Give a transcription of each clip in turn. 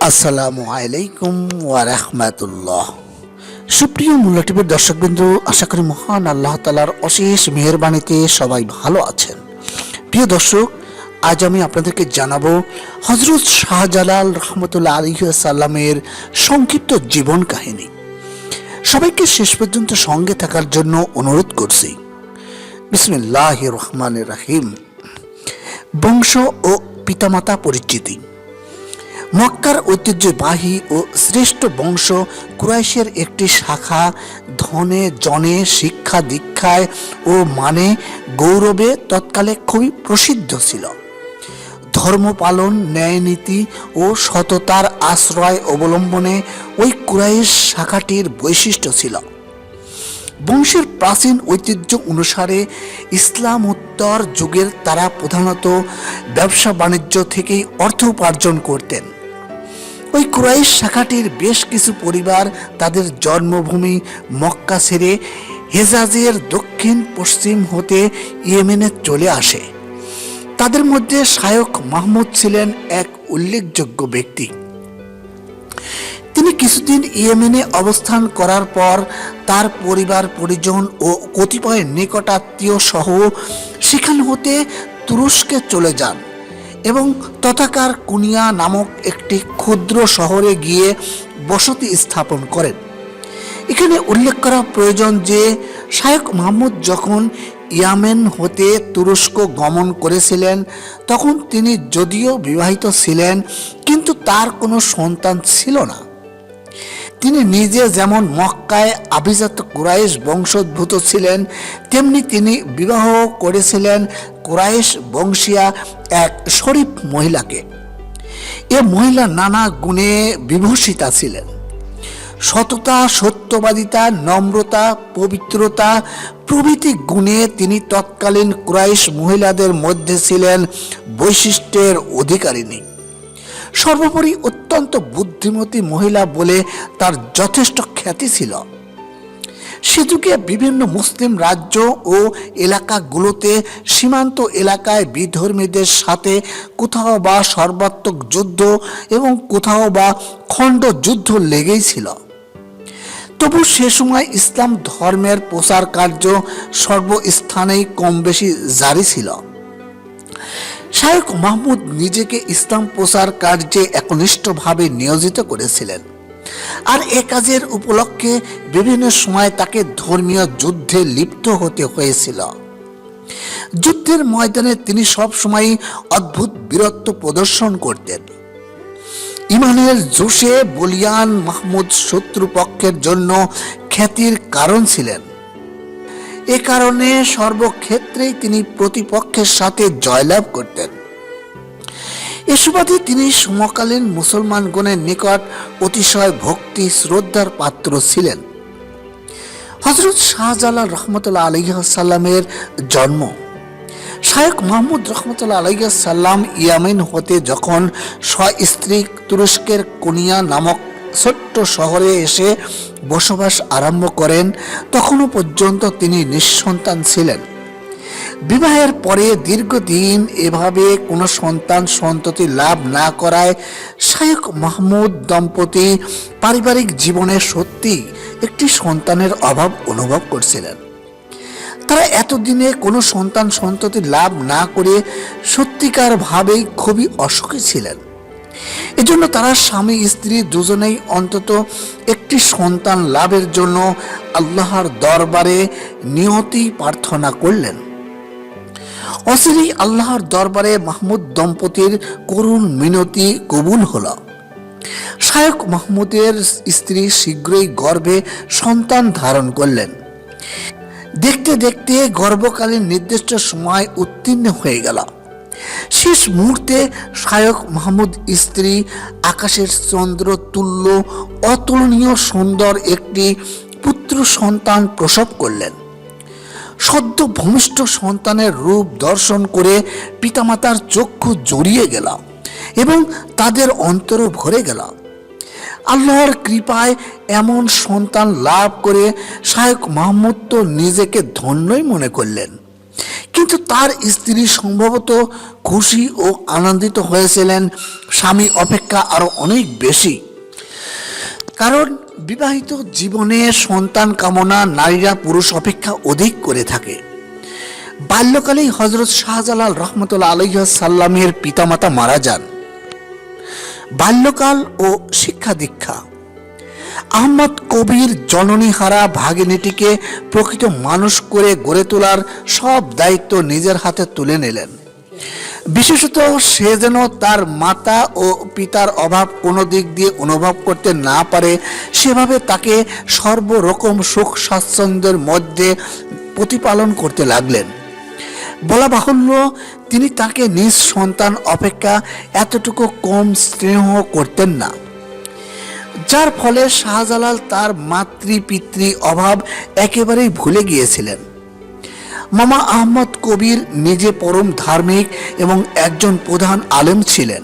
আসসালামু আলাইকুম ওয়া রাহমাতুল্লাহ। সুপ্রিয় মোল্লা টিভির দর্শকবৃন্দ, আশা করি মহান আল্লাহ তাআলার অশেষ মেহেরবানিতে সবাই ভালো আছেন। প্রিয় দর্শক, আজ আমি আপনাদেরকে জানাবো হযরত শাহজালাল রহমতুল্লাহ আলাইহি সাল্লামের সংক্ষিপ্ত জীবন কাহিনী। সবাইকে শেষ পর্যন্ত সঙ্গে থাকার জন্য অনুরোধ করছি। বিসমিল্লাহির রহমানির রহিম। বংশ ও পিতামাতা পরিচিতি। মক্কার ঐতিহ্যবাহী ও শ্রেষ্ঠ বংশ কুরাইশের একটি শাখা ধনে জনে শিক্ষা দীক্ষায় ও মানে গৌরবে তৎকালে খুবই প্রসিদ্ধ ছিল। ধর্ম পালন, ন্যায়নীতি ও সততার আশ্রয় অবলম্বনে ওই কুরাইশ শাখাটির বৈশিষ্ট্য ছিল। বংশের প্রাচীন ঐতিহ্য অনুসারে ইসলামোত্তর যুগের তারা প্রধানত ব্যবসা বাণিজ্য থেকেই অর্থ উপার্জন করতেন। ওই কুরাইশ শাখাটির বেশ কিছু পরিবার তাদের জন্মভূমি মক্কা ছেড়ে হেজাজের দক্ষিণ পশ্চিম হতে ইয়েমেনে চলে আসে। তাদের মধ্যে শায়খ মাহমুদ ছিলেন এক উল্লেখযোগ্য ব্যক্তি। তিনি কিছুদিন ইয়েমেনে অবস্থান করার পর তার পরিবার পরিজন ও কতিপয় নিকটাত্মীয় সহ সেখান হতে তুরস্কে চলে যান এবং তথাকার কুনিয়া নামক একটি ক্ষুদ্র শহরে গিয়ে বসতি স্থাপন করেন। এখানে উল্লেখ করা প্রয়োজন যে শায়খ মাহমুদ যখন ইয়ামেন হতে তুরস্ক গমন করেছিলেন তখন তিনি যদিও বিবাহিত ছিলেন, কিন্তু তার কোনো সন্তান ছিল না। তিনি নিজে যেমন মক্কায় আভিজাত কুরাইশ বংশোদ্ভূত ছিলেন, তেমনি তিনি বিবাহ করেছিলেন কুরাইশ বংশীয়া এক শরীফ মহিলাকে। এ মহিলা নানা গুণে বিভূষিতা ছিলেন। সততা, সত্যবাদিতা, নম্রতা, পবিত্রতা প্রভৃতি গুণে তিনি তৎকালীন কুরাইশ মহিলাদের মধ্যে ছিলেন বৈশিষ্ট্যের অধিকারিণী। সর্বোপরি অত্যন্ত বুদ্ধিমতী মহিলা বলে তার যথেষ্ট খ্যাতি ছিল। সে যুগে বিভিন্ন মুসলিম রাজ্য ও এলাকাগুলোতে সীমান্ত এলাকায় বিধর্মীদের সাথে কোথাও বা সর্বাত্মক যুদ্ধ এবং কোথাও বা খণ্ড যুদ্ধ লেগেই ছিল। তবু সে সময় ইসলাম ধর্মের প্রচার কার্য সর্বস্থানেই কম বেশি জারি ছিল। শায়খ মাহমুদ নিজেকে ইসলাম প্রচার কার্যে একনিষ্ঠভাবে নিয়োজিত করেছিলেন, আর এ কাজের উপলক্ষে বিভিন্ন সময় তাকে ধর্মীয় যুদ্ধে লিপ্ত হতে হয়েছিল। যুদ্ধের ময়দানে তিনি সব সময় অদ্ভুত বীরত্ব প্রদর্শন করতেন। ইমানের জোশে বলিয়ান মাহমুদ শত্রুপক্ষের জন্য খ্যাতির কারণ ছিলেন। এ কারণে সর্বক্ষেত্রেই তিনি প্রতিপক্ষের সাথে জয়লাভ করতেন। এ সুবাদে তিনি সমকালীন মুসলমানগণের নিকট অতিশয় ভক্তি শ্রদ্ধার পাত্র ছিলেন। হযরত শাহজালাল রহমতুল্লাহ আলাইহি সাল্লামের জন্ম। শায়খ মাহমুদ রহমতুল্লাহ আলাইহি সাল্লাম ইয়ামেন হতে যখন স্ত্রী তুরস্কের কুনিয়া নামক ছোট্ট শহরে এসে বসবাস আরম্ভ করেন, তখনও পর্যন্ত তিনি নিঃসন্তান ছিলেন। বিবাহের পরে দীর্ঘদিন এভাবে কোনো সন্ততি লাভ না করায় শায়খ মাহমুদ দম্পতি পারিবারিক জীবনে সত্যি একটি সন্তানের অভাব অনুভব করছিলেন। তারা এতদিনে কোনো সন্ততি লাভ না করে সত্যিকার ভাবেই খুবই অসুখী ছিলেন। এজন্য তারা স্বামী স্ত্রী দুজনেই অন্তত একটি সন্তান লাভের জন্য আল্লাহর দরবারে নিয়তি প্রার্থনা করলেন। অচিরেই আল্লাহর দরবারে মাহমুদ দম্পতির করুণ মিনতি কবুল হল। শায়খ মাহমুদের স্ত্রী শীঘ্রই গর্ভে সন্তান ধারণ করলেন। দেখতে দেখতে গর্ভকালীন নির্দিষ্ট সময় উত্তীর্ণ হয়ে গেল। শেষ মুহূর্তে শায়খ মাহমুদ স্ত্রী আকাশের চন্দ্র তুল্য অতুলনীয় সুন্দর একটি পুত্র সন্তান প্রসব করলেন। সদ্য ভূমিষ্ঠ সন্তানের রূপ দর্শন করে পিতামাতার চক্ষু জড়িয়ে গেল এবং তাদের অন্তরও ভরে গেল। আল্লাহর কৃপায় এমন সন্তান লাভ করে শায়খ মাহমুদ তো নিজেকে ধন্যই মনে করলেন, কিন্তু তার স্ত্রী সম্ভবত খুশি ও আনন্দিত হয়েছিলেন স্বামী অপেক্ষা আরো অনেক বেশি। কারণ বিবাহিত জীবনে সন্তান কামনা নারীরা পুরুষ অপেক্ষা অধিক করে থাকে। বাল্যকালেই হযরত শাহজালাল রহমতুল্লাহ আলাইহি সাল্লামের পিতামাতা মারা যান। বাল্যকাল ও শিক্ষা দীক্ষা। আহমদ কবির জননীহারা ভাগিনীটিকে প্রকৃত মানুষ করে গড়ে তোলার সব দায়িত্ব নিজের হাতে তুলে নিলেন। বিশেষত সে যেন তার মাতা ও পিতার অভাব কোনো দিক দিয়ে অনুভব করতে না পারে, সেভাবে তাকে সর্বরকম সুখ স্বাচ্ছন্দ্যের মধ্যে প্রতিপালন করতে লাগলেন। বলা বাহুল্য, তিনি তাকে নিজ সন্তান অপেক্ষা এতটুকু কম স্নেহ করতেন না, যার ফলে শাহজালাল তার মাতৃ পিতৃ অভাব একেবারেই ভুলে গিয়েছিলেন। মামা আহমদ কবির নিজে পরম ধার্মিক এবং একজন প্রধান আলেম ছিলেন।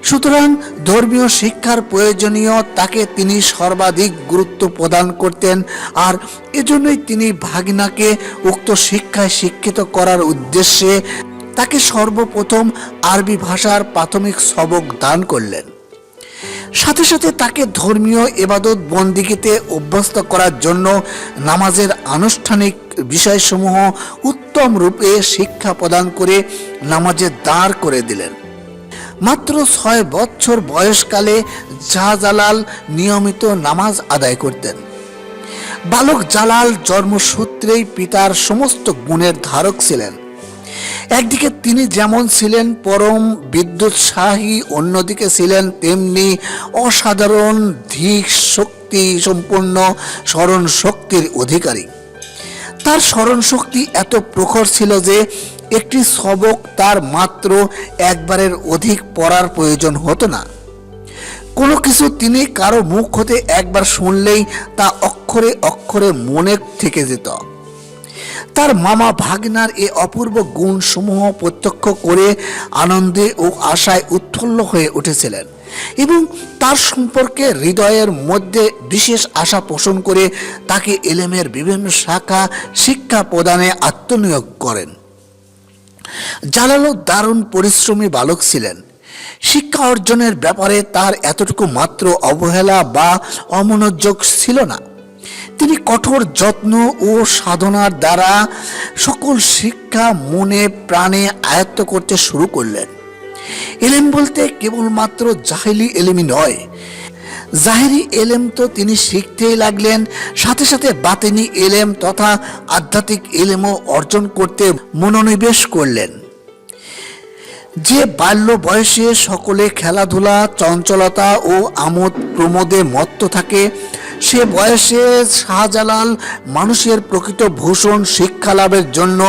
সুতরাং ধর্মীয় শিক্ষার প্রয়োজনীয় তাকে তিনি সর্বাধিক গুরুত্ব প্রদান করতেন, আর এজন্যই তিনি ভাগিনাকে উক্ত শিক্ষায় শিক্ষিত করার উদ্দেশ্যে তাকে সর্বপ্রথম আরবি ভাষার প্রাথমিক সবক দান করলেন। সাথে সাথে তাকে ধর্মীয় ইবাদত বন্দিগিতে অভ্যস্ত করার জন্য নামাজের আনুষ্ঠানিক বিষয়সমূহ উত্তম রূপে শিক্ষা প্রদান করে নামাজে দাঁড় করে দিলেন। মাত্র 6 বছর বয়সকালে শাহজালাল নিয়মিত নামাজ আদায় করতেন। বালক জালাল জন্মসূত্রেই পিতার সমস্ত গুণের ধারক ছিলেন। একদিকে তিনি যেমন ছিলেন পরম বিদ্যুৎসাহী, অন্যদিকে ছিলেন তেমনি অসাধারণ ধীর শক্তি সম্পন্ন স্মরণ শক্তির অধিকারী। তার স্মরণ শক্তি এত প্রখর ছিল যে একটি সবক তার মাত্র একবারের অধিক পড়ার প্রয়োজন হতো না। কোনো কিছু তিনি কারো মুখ হতে একবার শুনলেই তা অক্ষরে অক্ষরে মনে থেকে যেত। তার মামা ভাগনার এ অপূর্ব গুণ সমূহ প্রত্যক্ষ করে আনন্দে ও আশায় উৎফুল্ল হয়ে উঠেছিলেন এবং তার সম্পর্কে হৃদয়ের মধ্যে বিশেষ আশা পোষণ করে তাকে ইলমের বিভিন্ন শাখা শিক্ষা প্রদানে আত্মনিয়োগ করেন। জালালও দারুণ পরিশ্রমী বালক ছিলেন। শিক্ষা অর্জনের ব্যাপারে তার এতটুকু মাত্র অবহেলা বা অমনোযোগ ছিল না। তিনি কঠোর যত্ন ও সাধনার দ্বারা সকল শিক্ষা মনে প্রাণে আয়ত্ত করতে শুরু করলেন। এলেম বলতে কেবলমাত্র জাহিলি এলেমই নয়, জাহেরি এলেম তো তিনি শিখতেই লাগলেন, সাথে সাথে বাতিনি এলেম তথা আধ্যাত্মিক এলেমও অর্জন করতে মনোনিবেশ করলেন। যে বাল্য বয়সে সকলে খেলাধুলা, চঞ্চলতা ও আমোদ প্রমোদে মত্ত থাকে, সে বয়সে শাহজালাল মানুষের প্রকৃত ভূষণ শিক্ষা লাভের জন্য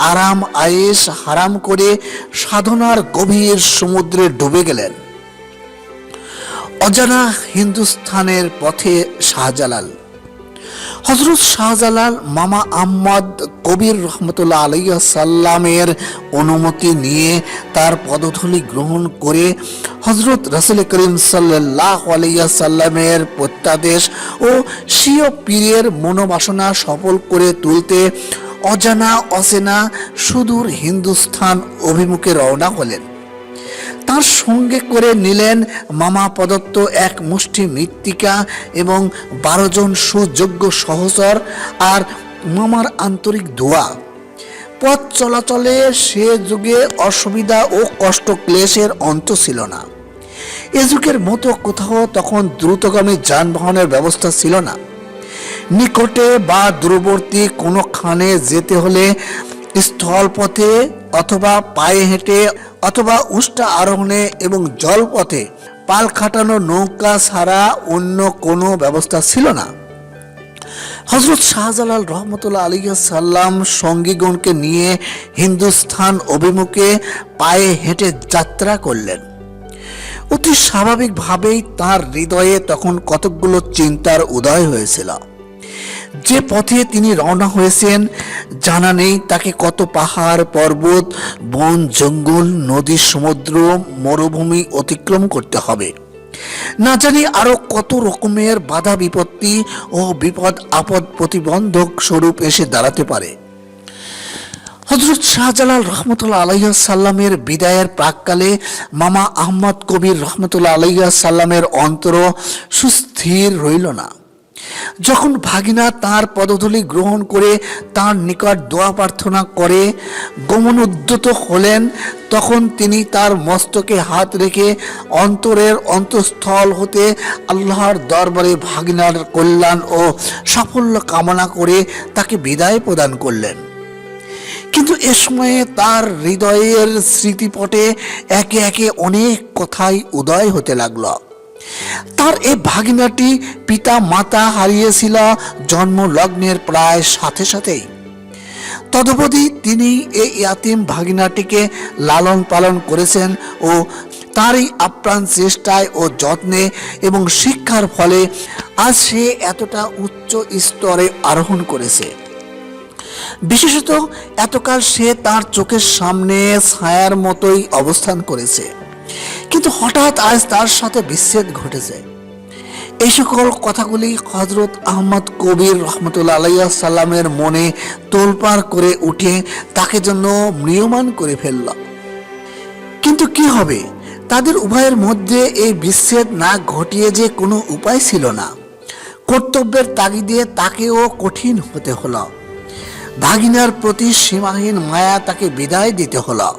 আরাম আয়েশ হারাম করে সাধনার গভীর সমুদ্রে ডুবে গেলেন। অজানা হিন্দুস্থানের পথে শাহজালাল। হযরত শাহজালাল মামা আহমদ কবির রহমতুল্লাহ আলাইহি সাল্লামের অনুমতি নিয়ে তার পদধূলি গ্রহণ করে হযরত রাসূল করিম সাল্লাল্লাহু আলাইহি সাল্লামের প্রত্যাদেশ ও স্বীয় পীরের মনোবাসনা সফল করে তুলতে অজানা অচেনা সুদূর হিন্দুস্থান অভিমুখে রওনা হলেন। তার সঙ্গে করে নিলেন মামা প্রদত্ত এক মুষ্টি মৃত্তিকা এবং 12 জন সুযোগ্য সহচর আর মামার আন্তরিক দোয়া। পথ চলাচলে সে যুগে অসুবিধা ও কষ্ট ক্লেশের অন্ত ছিল না। এ যুগের মতো কোথাও তখন দ্রুতগামী যানবাহনের ব্যবস্থা ছিল না। নিকটে বা দূরবর্তী কোনোখানে যেতে হলে স্থলপথে অথবা পায়ে হেঁটে অথবা উষ্টা আরোহণে এবং জলপথে পাল খাটানো নৌকা ছাড়া অন্য কোনো ব্যবস্থা ছিল না। হযরত শাহজালাল রহমতুল্লাহ আলাইহি সাল্লাম সঙ্গীগণকে নিয়ে হিন্দুস্থান অভিমুখে পায়ে হেঁটে যাত্রা করলেন। অতি স্বাভাবিকভাবেই তার হৃদয়ে তখন কতকগুলো চিন্তার উদয় হয়েছিল। যে পথে তিনি রওনা হয়েছেন জানা নেই তাকে কত পাহাড় পর্বত, বন জঙ্গল, নদী, সমুদ্র, মরুভূমি অতিক্রম করতে হবে। না জানি আরো কত রকমের বাধা বিপত্তি ও বিপদ আপদ প্রতিবন্ধক স্বরূপ এসে দাঁড়াতে পারে। হযরত শাহজালাল রহমতুল্লাহ আলাইহি সাল্লামের বিদায়ের প্রাককালে মামা আহমদ কবির রহমতুল্লাহ আলাইহি সাল্লামের অন্তর সুস্থির রইল না। যখন ভাগিনা তার পদধূলি গ্রহণ করে তার নিকট দোয়া প্রার্থনা করে গমনোদ্যত হলেন, তখন তিনি তার মস্তকে হাত রেখে অন্তরের অন্তঃস্থল হতে আল্লাহর দরবারে ভাগিনার কল্যাণ ও সাফল্য কামনা করে তাকে বিদায় প্রদান করলেন। কিন্তু এ সময়ে তার হৃদয়ের স্মৃতিপটে একে একে অনেক কথাই উদয় হতে লাগলো। তার এই ভাগিনাটি পিতা মাতা হারিয়েছিল জন্ম লগ্নের প্রায় সাথে সাথেই। তদুপরি তিনি এই ইয়াতিম ভাগিনাটিকে লালন পালন করেছেন ও তারই আপ্রাণ চেষ্টায় ও যত্নে এবং শিক্ষার ফলে আজ সে এতটা উচ্চ স্তরে আরোহণ করেছে। বিশেষত এতকাল সে তার চোখের সামনে ছায়ার মতোই অবস্থান করেছে, কিন্তু হঠাৎ আজ তার সাথে বিচ্ছেদ ঘটেছে। এই সকল কথাগুলি হযরত আহমদ কবির রহমতুল্লাহ আলাইহি সাল্লামের মনে তোলপাড় করে উঠে তাকে জন্য ম্রিয়মাণ করে ফেলল। কিন্তু কি হবে? তাদের উভয়ের মধ্যে এই বিচ্ছেদ না ঘটিয়ে যে কোনো উপায় ছিল না। কর্তব্যের তাগিদে তাকেও কঠিন হতে হলো। ভাগিনার প্রতি সীমাহীন মায়া তাকে বিদায় দিতে হলো।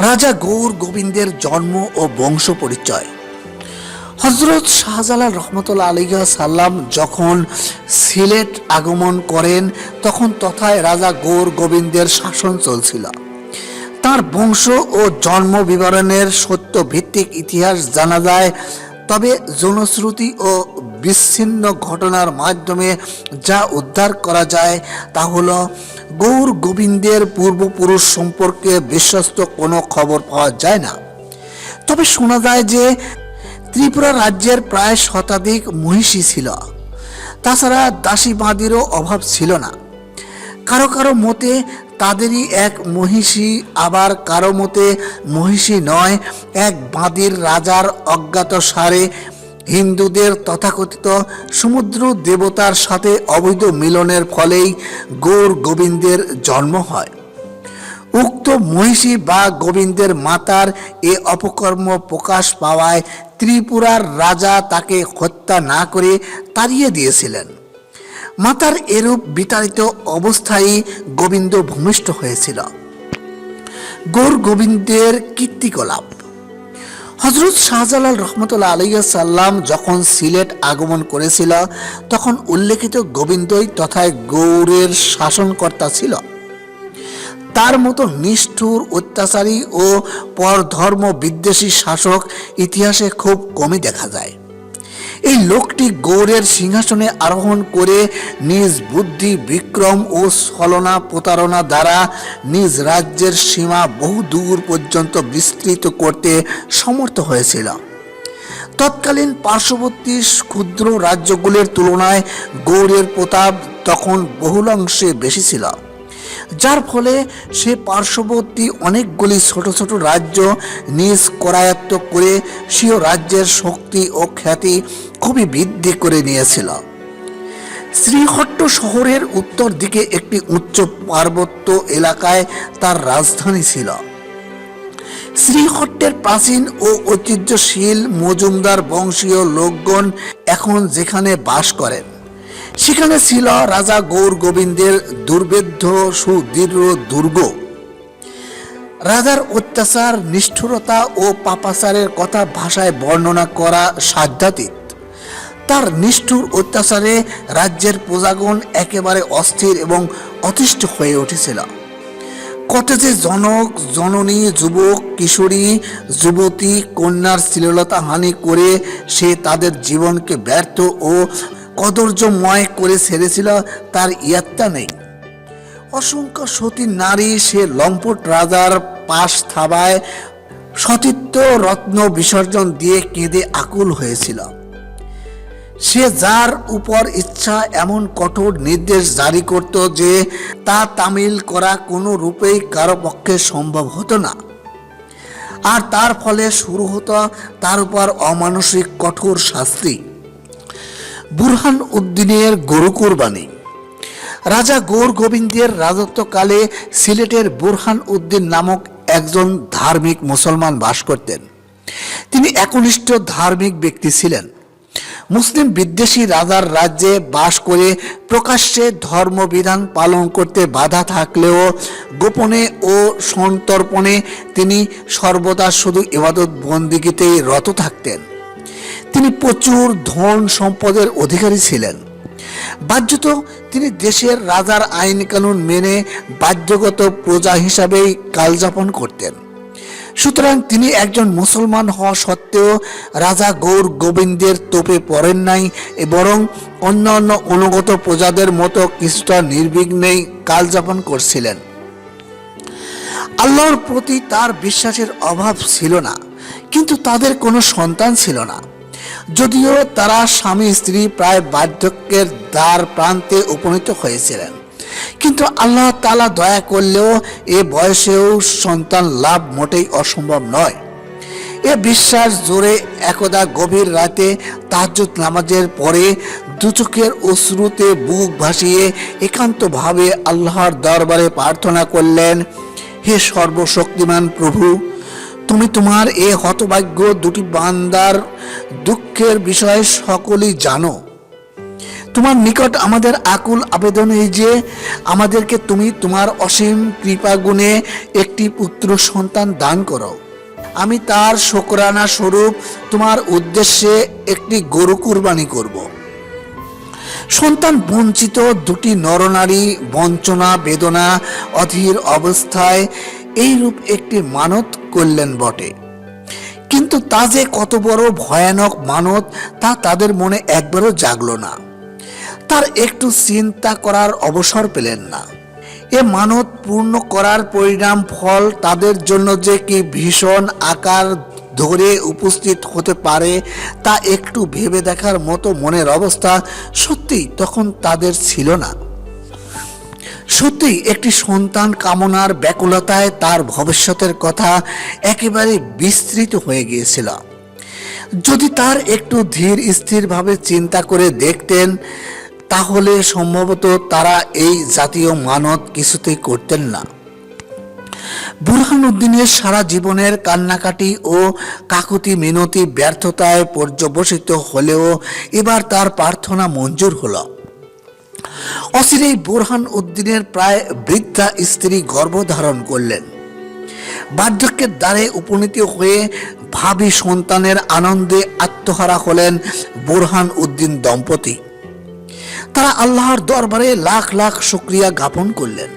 রাজা গৌর গোবিন্দের জন্ম ও বংশ পরিচয়। হযরত শাহজালাল রহমতুল্লাহ আলাইহি সাল্লাম যখন সিলেট আগমন করেন, তখন তথায় রাজা গৌর গোবিন্দের শাসন চলছিল। তার বংশ ও জন্ম বিবরণের সত্য ভিত্তিক ইতিহাস জানা যায়, তবে জনশ্রুতি ও বিচ্ছিন্ন ঘটনার মাধ্যমে যা উদ্ধার করা যায় তা হল গৌর গোবিন্দের পূর্বপুরুষ সম্পর্কে বিশ্বস্ত কোনো খবর পাওয়া যায় না। তবে শোনা যায় যে ত্রিপুরা রাজ্যের প্রায় শতাধিক মহিষী ছিল। তাছাড়া দাসী বাঁদিরও অভাব ছিল না। কারো কারো মতে তাদেরই এক মহিষী, আবার কারো মতে মহিষী নয়, এক বাঁদির রাজার অজ্ঞাতসারে হিন্দুদের তথাকথিত সমুদ্র দেবতার সাথে অবৈধ মিলনের ফলেই গৌর গোবিন্দের জন্ম হয়। উক্ত মহিষী বা গোবিন্দের মাতার এ অপকর্ম প্রকাশ পাওয়ায় ত্রিপুরার রাজা তাকে হত্যা না করে তাড়িয়ে দিয়েছিলেন। মাতার এরূপ বিতাড়িত অবস্থায় গোবিন্দ ভূমিষ্ঠ হয়েছিল। গৌর গোবিন্দের কীর্তিকলাপ। হযরত শাহজালাল রহমতুল্লাহ আলাইহি সাল্লাম যখন সিলেট আগমন করেছিল, তখন উল্লেখিত গোবিন্দই তথায় গৌড়ের শাসনকর্তা ছিল। তার মতো নিষ্ঠুর, অত্যাচারী ও পরধর্ম বিদ্বেষী শাসক ইতিহাসে খুব কমই দেখা যায়। এই লোকটি গৌড়ের সিংহাসনে আরোহণ করে নিজ বুদ্ধি, বিক্রম ও ছলনা প্রতারণা দ্বারা নিজ রাজ্যের সীমা বহু দূর পর্যন্ত বিস্তৃত করতে সমর্থ হয়েছিল। তৎকালীন পার্শ্ববর্তী ক্ষুদ্র রাজ্যগুলির তুলনায় গৌড়ের প্রতাপ তখন বহুলাংশে বেশি ছিল, যার ফলে সে পার্শ্ববর্তী অনেকগুলি ছোট ছোট রাজ্য নিজ করায়ত্ত করে স্বীয় রাজ্যের শক্তি ও খ্যাতি খুবই বৃদ্ধি করে নিয়েছিল। শ্রীহট্ট শহরের উত্তর দিকে একটি উচ্চ পার্বত্য এলাকায় তার রাজধানী ছিল। শ্রীহট্টের প্রাচীন ও ঐতিহ্যশীল মজুমদার বংশীয় লোকগণ এখন যেখানে বাস করেন, সেখানে ছিল রাজা গৌর গোবিন্দের দুর্ভেদ্য সুদৃঢ় দুর্গ। রাজার অত্যাচার, নিষ্ঠুরতা ও পাপাচারের কথা ভাষায় বর্ণনা করা সাধ্যাতীত। তার নিষ্ঠুর অত্যাচারে রাজ্যের প্রজাগণ একেবারে অস্থির এবং অতিষ্ঠ হয়ে উঠেছিল। কটেজে জনক, জননী, যুবক, কিশোরী, যুবতী, কন্যার শ্লীলতা হানি করে সে তাদের জীবনকে ব্যর্থ ও কদর্যময় করে ছেড়েছিল, তার ইয়াত্তা নেই। অসংখ্য সতী নারী সে লম্পট রাজার পাশ থাবায় সতীত্ব রত্ন বিসর্জন দিয়ে কেঁদে আকুল হয়েছিল। সে যার উপর ইচ্ছা এমন কঠোর নির্দেশ জারি করত যে তা তামিল করা কোনো রূপেই কারো পক্ষে সম্ভব হতো না। আর তার ফলে শুরু হতো তার উপর অমানসিক কঠোর শাস্তি। বুরহান উদ্দিনের গরু কুরবানি। রাজা গৌর গোবিন্দের রাজত্বকালে সিলেটের বুরহান উদ্দিন নামক একজন ধার্মিক মুসলমান বাস করতেন। তিনি একনিষ্ঠ ধার্মিক ব্যক্তি ছিলেন। মুসলিম বিদ্বেষী রাজার রাজ্যে বাস করে প্রকাশ্যে ধর্মবিধান পালন করতে বাধা থাকলেও গোপনে ও সন্তর্পণে তিনি সর্বদা শুধু ইবাদত বন্দিগিতেই রত থাকতেন। তিনি প্রচুর ধন সম্পদের অধিকারী ছিলেন। বাহ্যত তিনি দেশের রাজার আইন কানুন মেনে বাধ্যগত প্রজা হিসাবেই কালযাপন করতেন। সুতরাং তিনি একজন মুসলমান হওয়া সত্ত্বেও রাজা গৌর গোবিন্দের তোপে পড়েন নাই, বরং অন্যান্য অনুগত প্রজাদের মতো কিছুটা নির্বিঘ্নেই কালযাপন করছিলেন। আল্লাহর প্রতি তার বিশ্বাসের অভাব ছিল না, কিন্তু তাদের কোনো সন্তান ছিল না। যদিও তারা স্বামী স্ত্রী প্রায় বার্ধক্যের দ্বার প্রান্তে উপনীত হয়েছিলেন, কিন্তু আল্লাহ তাআলা দয়া করলেও এ বয়সেও সন্তান লাভ মোটেই অসম্ভব নয়। এ বিশ্বাস জোরে একদা গভীর রাতে তাহাজ্জুদ নামাজের পরে দুচোখের অশ্রুতে বুক ভাসিয়ে একান্তভাবে আল্লাহর দরবারে প্রার্থনা করলেন, হে সর্বশক্তিমান প্রভু, তুমি তোমার এ হতভাগ্য দুটি বান্দার দুঃখের বিষয় সকলেই জানো। তোমার নিকট আমাদের আকুল আবেদন এই যে আমাদেরকে তুমি তোমার অসীম কৃপা গুণে একটি পুত্র সন্তান দান করো। আমি তার শুকরানা স্বরূপ তোমার উদ্দেশ্যে একটি গরু কুরবানি করব। সন্তান বঞ্চিত দুটি নরনারী বঞ্চনা বেদনা অধীর অবস্থায় এইরূপ একটি মানত করলেন বটে, কিন্তু তা যে কত বড় ভয়ানক মানত তা তাদের মনে একবারও জাগল না। তার একটু চিন্তা করার অবসর পেলেন না। এ মানত পূর্ণ করার পরিণাম ফল তাদের জন্য যে কি ভীষণ আকার ধরে উপস্থিত হতে পারে তা একটু ভেবে দেখার মতো মনের অবস্থা সত্যিই তখন তাদের ছিল না। সত্যিই একটি সন্তান কামনার ব্যাকুলতায় তার ভবিষ্যতের কথা একেবারে বিস্তৃত হয়ে গিয়েছিল। যদি তার একটু ধীর স্থিরভাবে চিন্তা করে দেখতেন, তাহলে সম্ভবত তারা এই জাতীয় মানত কিছুতেই করতেন না। বুরহান উদ্দিনের সারা জীবনের কান্নাকাটি ও কাকুতি মিনতি ব্যর্থতায় পর্যবসিত হলেও এবার তার প্রার্থনা মঞ্জুর হলো। অচিরেই বুরহান উদ্দিনের প্রায় বৃদ্ধা স্ত্রী গর্ভধারণ করলেন। বার্ধক্যের দ্বারে উপনীত হয়ে ভাবী সন্তানের আনন্দে আত্মহারা হলেন বুরহান উদ্দিন দম্পতি। তারা আল্লাহর দরবারে লাখ লাখ শুকরিয়া জ্ঞাপন করলেন।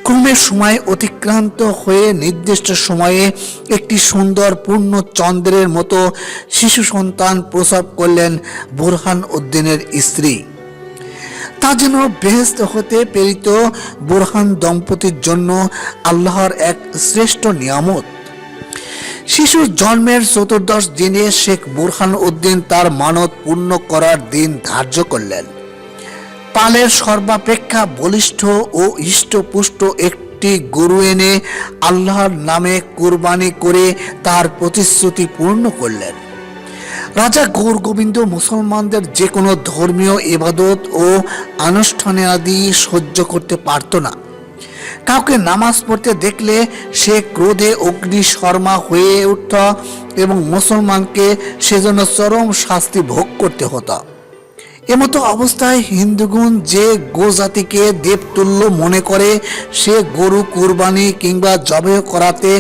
ক্রমে সময় অতিক্রান্ত হয়ে নির্দিষ্ট সময়ে একটি সুন্দর পূর্ণ চন্দ্রের মতো শিশু সন্তান প্রসব করলেন বুরহান উদ্দিনের স্ত্রী। তা যেন বেহেশত হতে প্রেরিত বুরহান দম্পতির জন্য আল্লাহর এক শ্রেষ্ঠ নিয়ামত। শিশুর জন্মের 14 দিনে শেখ বুরহান উদ্দিন তার মানত পূর্ণ করার দিন ধার্য করলেন। পালের সর্বাপেক্ষা বলিষ্ঠ ও হৃষ্টপুষ্ট একটি গরু এনে আল্লাহর নামে কুরবানি করে তার প্রতিশ্রুতি পূর্ণ করলেন। রাজা গৌর গোবিন্দ মুসলমানদের যে কোনো ধর্মীয় ইবাদত ও আনুষ্ঠানাদি সহ্য করতে পারত না। কাউকে নামাজ পড়তে দেখলে সে ক্রোধে অগ্নিশর্মা হয়ে উঠত এবং মুসলমানকে সেজন্য চরম শাস্তি ভোগ করতে হতো। এমতো অবস্থায় হিন্দুগণ যে গোজাতিকে দেবতুল্য মনে করে, সে গরু কুরবানি কিংবা জবেহ করাতে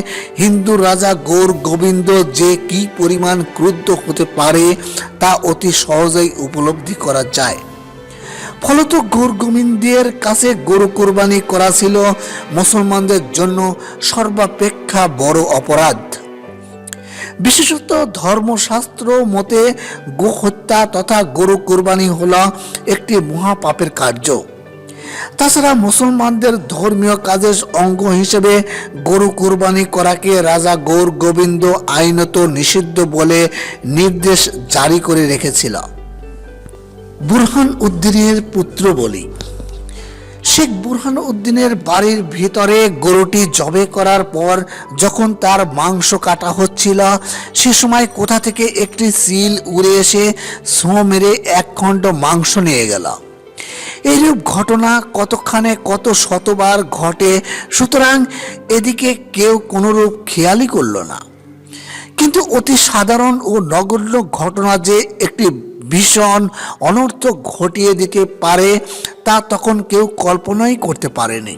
হিন্দু রাজা গৌর গোবিন্দ যে কি পরিমাণ ক্রুদ্ধ হতে পারে তা অতি সহজেই উপলব্ধি করা যায়। ফলত গৌর গোবিন্দের কাছে গরু কুরবানি করা ছিল মুসলমানদের জন্য সর্বাপেক্ষা বড় অপরাধ। বিশেষত ধর্মশাস্ত্র মতে গো হত্যা তথা গরু কুরবানি হল একটি মহাপাপের কার্য। তাছাড়া মুসলমানদের ধর্মীয় কাজের অঙ্গ হিসেবে গরু কুরবানি করাকে রাজা গৌর গোবিন্দ আইনত নিষিদ্ধ বলে নির্দেশ জারি করে রেখেছিল। বুরহান উদ্দিনের পুত্র বলি। শেখ বুরহান উদ্দিনের বাড়ির ভিতরে গরুটি জবে করার পর যখন তার মাংস কাটা হচ্ছিল, সে সময় কোথা থেকে একটি চিল উড়ে এসে ছোঁ মেরে এক খণ্ড মাংস নিয়ে গেল এইরূপ ঘটনা কতক্ষণে কত শতবার ঘটে, সুতরাং এদিকে কেউ কোনরূপ খেয়ালই করল না। কিন্তু অতি সাধারণ ও নগণ্য ঘটনা যে একটি ভীষণ অনর্থ ঘটিয়ে দিতে পারে তা তখন কেউ কল্পনাই করতে পারেনি।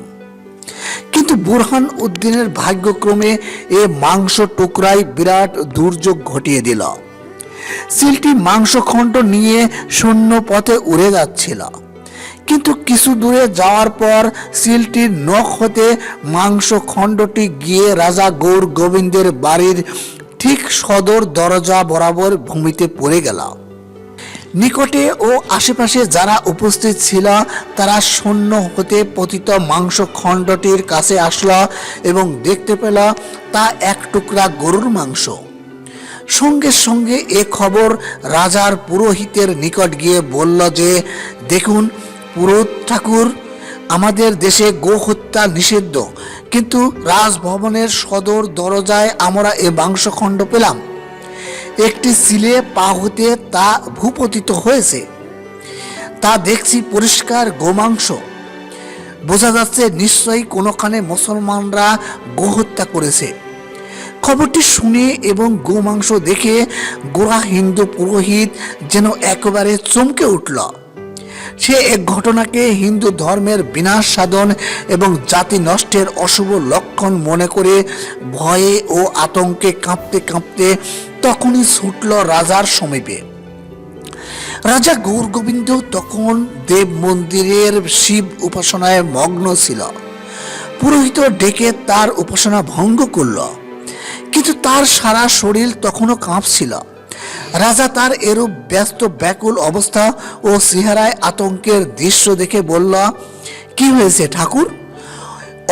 কিন্তু বুরহান উদ্দিনের ভাগ্যক্রমে এ মাংস টুকরাই বিরাট দুর্যোগ ঘটিয়ে দিল। সিলটি মাংসখণ্ড নিয়ে শূন্য পথে উড়ে যাচ্ছিল, কিন্তু কিছু দূরে যাওয়ার পর সিলটির নখ হতে মাংসখণ্ডটি গিয়ে রাজা গৌর গোবিন্দের বাড়ির ঠিক সদর দরজা বরাবর ভূমিতে পড়ে গেল। নিকটে ও আশেপাশে যারা উপস্থিত ছিল তারা শূন্য হতে পতিত মাংসখণ্ডটির কাছে আসলো এবং দেখতে পেল তা এক টুকরা গরুর মাংস। সঙ্গে সঙ্গে এ খবর রাজার পুরোহিতের নিকট গিয়ে বলল যে, দেখুন পুরোহিত ঠাকুর, আমাদের দেশে গো হত্যা নিষিদ্ধ, কিন্তু রাজভবনের সদর দরজায় আমরা এ মাংসখণ্ড পেলাম। একটি সিলে পা হতে তা ভূপতিত হয়েছে, তা দেখছি পরিষ্কার গোমাংস। বোঝা যাচ্ছে নিশ্চয়ই কোনোখানে মুসলমানরা গো হত্যা করেছে। খবরটি শুনে এবং গোমাংস দেখে গোরা হিন্দু পুরোহিত যেন একেবারে চমকে উঠল। সে এক ঘটনাকে হিন্দু ধর্মের বিনাশ সাধন এবং জাতি নষ্টের অশুভ লক্ষণ মনে করে ভয়ে ও আতঙ্কে কাঁপতে কাঁপতে তখনই ছুটল রাজার সমীপে। রাজা গৌর গোবিন্দ তখন দেব মন্দিরের শিব উপাসনায় মগ্ন ছিল। পুরোহিত ডেকে তার উপাসনা ভঙ্গ করল, কিন্তু তার সারা শরীর তখনও কাঁপছিল। রাজা তার এরূপ ব্যস্ত ব্যাকুল অবস্থা ও চেহারায় আতঙ্কের দৃশ্য দেখে বলল, কি হয়েছে ঠাকুর?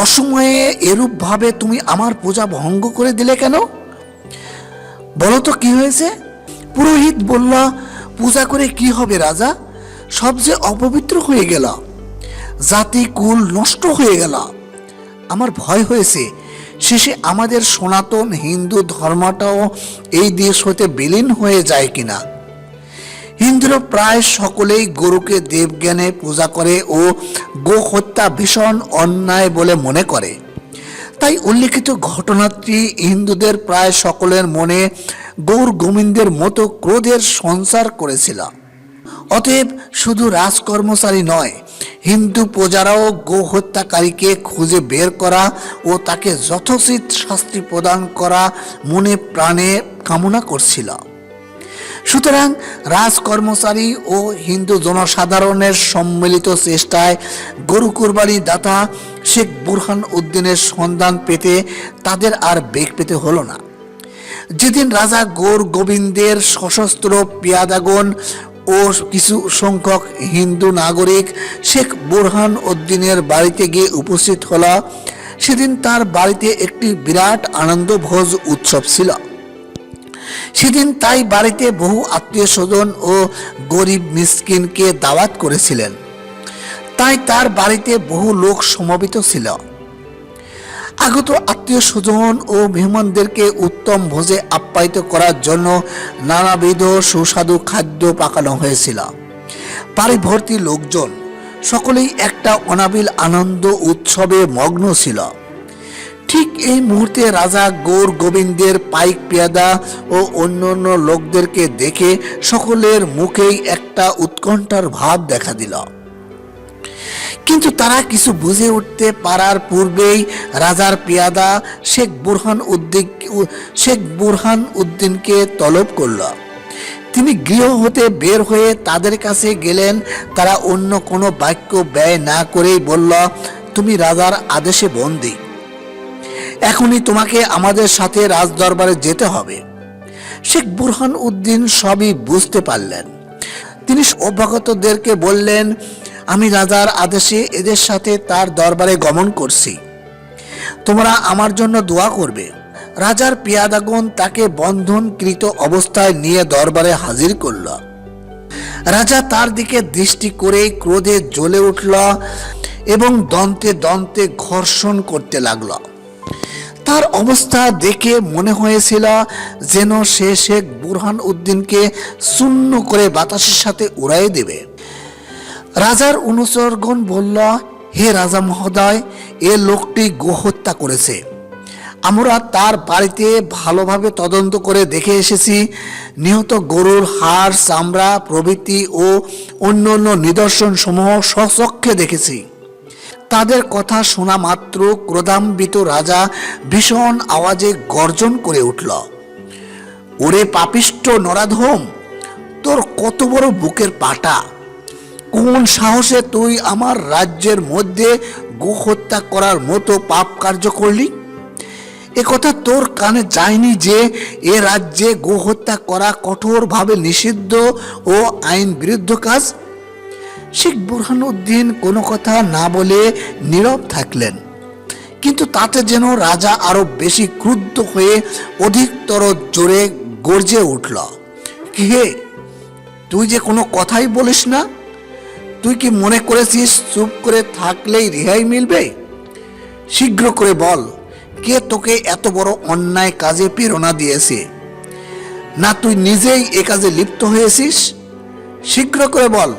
অসময়ে এরূপ ভাবে তুমি আমার পূজা ভঙ্গ করে দিলে কেন? বলো তো কি হয়েছে? পুরোহিত বলল, পূজা করে কি হবে রাজা? সব যে অপবিত্র হয়ে গেল, জাতি কুল নষ্ট হয়ে গেল। আমার ভয় হয়েছে শেষে আমাদের সনাতন হিন্দু ধর্মটাও এই দেশ হতে বিলীন হয়ে যায় কিনা। হিন্দুরা প্রায় সকলেই গরুকে দেবজ্ঞানে পূজা করে ও গো হত্যা ভীষণ অন্যায় বলে মনে করে। তাই উল্লিখিত ঘটনাটি হিন্দুদের প্রায় সকলের মনে গৌর গোবিন্দের মতো ক্রোধের সঞ্চার করেছিল। অতএব শুধু রাজকর্মচারী নয়, হিন্দু প্রজারাও গো হত্যাকারীকে খুঁজে বের করা ও তাকে যথোচিত শাস্তি প্রদান করা মনে প্রাণে কামনা করছিল। সুতরাং রাজকর্মচারী ও হিন্দু জনসাধারণের সম্মিলিত চেষ্টায় গরু কুরবানি দাতা শেখ বুরহান উদ্দিনের সন্ধান পেতে তাদের আর বেগ পেতে হলো না। যেদিন রাজা গৌর গোবিন্দের সশস্ত্র পেয়াদাগণ ও কিছু সংখ্যক হিন্দু নাগরিক শেখ বুরহান উদ্দিনের বাড়িতে গিয়ে উপস্থিত হল, সেদিন তার বাড়িতে একটি বিরাট আনন্দ ভোজ উৎসব ছিল। সেদিন তাই বাড়িতে বহু আত্মীয় স্বজন ও গরিব মিসকিনকে দাওয়াত করেছিলেন। তাই তার বাড়িতে বহু লোক সমবেত ছিল। আগত আত্মীয় স্বজন ও মেহমানদেরকে উত্তম ভোজে আপ্যায়িত করার জন্য নানাবিধ সুস্বাদু খাদ্য পাকানো হয়েছিল। বাড়ি ভর্তি লোকজন সকলেই একটা অনাবিল আনন্দ উৎসবে মগ্ন ছিল। ঠিক এই মুহূর্তে রাজা গৌর গোবিন্দের পাইক পেয়াদা ও অন্যান্য লোকদেরকে দেখে সকলের মুখেই একটা উৎকণ্ঠার ভাব দেখা দিল। কিন্তু তারা কিছু বুঝে উঠতে পারার পূর্বেই রাজার পেয়াদা শেখ বুরহান উদ্দিনকে তলব করল। তিনি গৃহ হতে বের হয়ে তাদের কাছে গেলেন। তারা অন্য কোনো বাক্য ব্যয় না করেই বলল, তুমি রাজার আদেশে বন্দী, এখনই তোমাকে আমাদের সাথে রাজদরবারে যেতে হবে। শেখ বুরহান উদ্দিন সবই বুঝতে পারলেন। তিনি অভ্যাগতদেরকে বললেন, আমি রাজার আদেশে এদের সাথে তার দরবারে গমন করছি, তোমরা আমার জন্য দোয়া করবে। রাজার পেয়াদাগণ তাকে বন্ধনকৃত অবস্থায় নিয়ে দরবারে হাজির করল। রাজা তার দিকে দৃষ্টি করেই ক্রোধে জ্বলে উঠল এবং দন্তে দন্তে ঘর্ষণ করতে লাগল। তার অবস্থা দেখে মনে হয়েছিল যেন সে শেখ বুরহান উদ্দিনকে শূন্য করে বাতাসের সাথে উড়াই দেবে। রাজার অনুচরগণ বলল, হে রাজা মহোদয়, এ লোকটি গোহত্যা করেছে। আমরা তার বাড়িতে ভালোভাবে তদন্ত করে দেখে এসেছি। নিহত গরুর হাড়, চামড়া প্রভৃতি ও অন্যান্য নিদর্শন সমূহ স্বচক্ষে দেখেছি। তাদের কথা শোনা মাত্র ক্রোধান্বিত রাজা ভীষণ আওয়াজে গর্জন করে উঠল, ওরে পাপিষ্ঠ নরাধম, তোর কত বড় বুকের পাটা! কোন সাহসে তুই আমার রাজ্যের মধ্যে গোহত্যা করার মতো পাপ কার্য করলি? একথা তোর কানে যায়নি যে এ রাজ্যে গোহত্যা করা কঠোরভাবে নিষিদ্ধ ও আইন বিরুদ্ধ কাজ? শেখ বুরহানুদ্দিন কোনো কথা না বলে নীরব থাকলেন, কিন্তু তাতে যেন রাজা আরো বেশি ক্রুদ্ধ হয়ে অধিকতর জোরে গর্জে উঠল, কি হে, তুই যে কোনো কথাই বলিস না? তুই কি মনে করেছিস চুপ করে থাকলেই রেহাই মিলবে? শীঘ্র করে বল, কে তোকে এত বড় অন্যায় কাজে প্রেরণা দিয়েছে? না তুই নিজেই এ কাজে লিপ্ত হয়েছিস? শীঘ্র করে বল।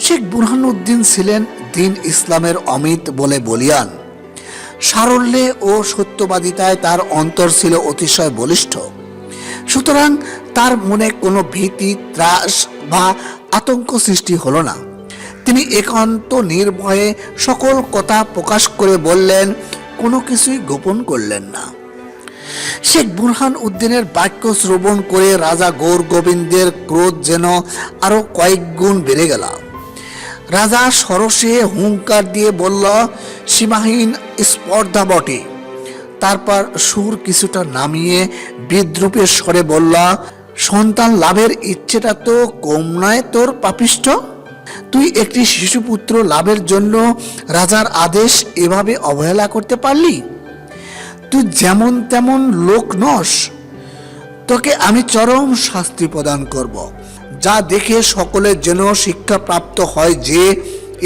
শেখ বুরহানুদ্দিন ছিলেন দ্বীন ইসলামের অমিত বলে বলিয়ান। সারল্যে ও সত্যবাদিতায় তার অন্তর ছিল অতিশয় বলিষ্ঠ। সুতরাং তার মনে কোনো ভীতি, ত্রাস বা আতঙ্ক সৃষ্টি হলো না। তিনি একান্ত নির্ভয়ে সকল কথা প্রকাশ করে বললেন, কোনো কিছুই গোপন করলেন না। শেখ বুরহান উদ্দিনের বাক্য শ্রবণ করে রাজা গৌর গোবিন্দের ক্রোধ যেন আরো কয়েক গুণ বেড়ে গেল। রাজা সরসে হুঙ্কার দিয়ে বলল, সীমাহীন স্পর্ধা বটে। তারপর সুর কিছুটা নামিয়ে বিদ্রুপের স্বরে বলল, সন্তান লাভের ইচ্ছেটা তো কম নয় তোর পাপিষ্ঠ। তুই একটি শিশুপুত্র লাভের জন্য রাজার আদেশ এভাবে অবহেলা করতে পারলি? তুই যেমন তেমন লোক নস। তোকে আমি চরম শাস্তি প্রদান করব, যা দেখে সকলের যেন শিক্ষা প্রাপ্ত হয় যে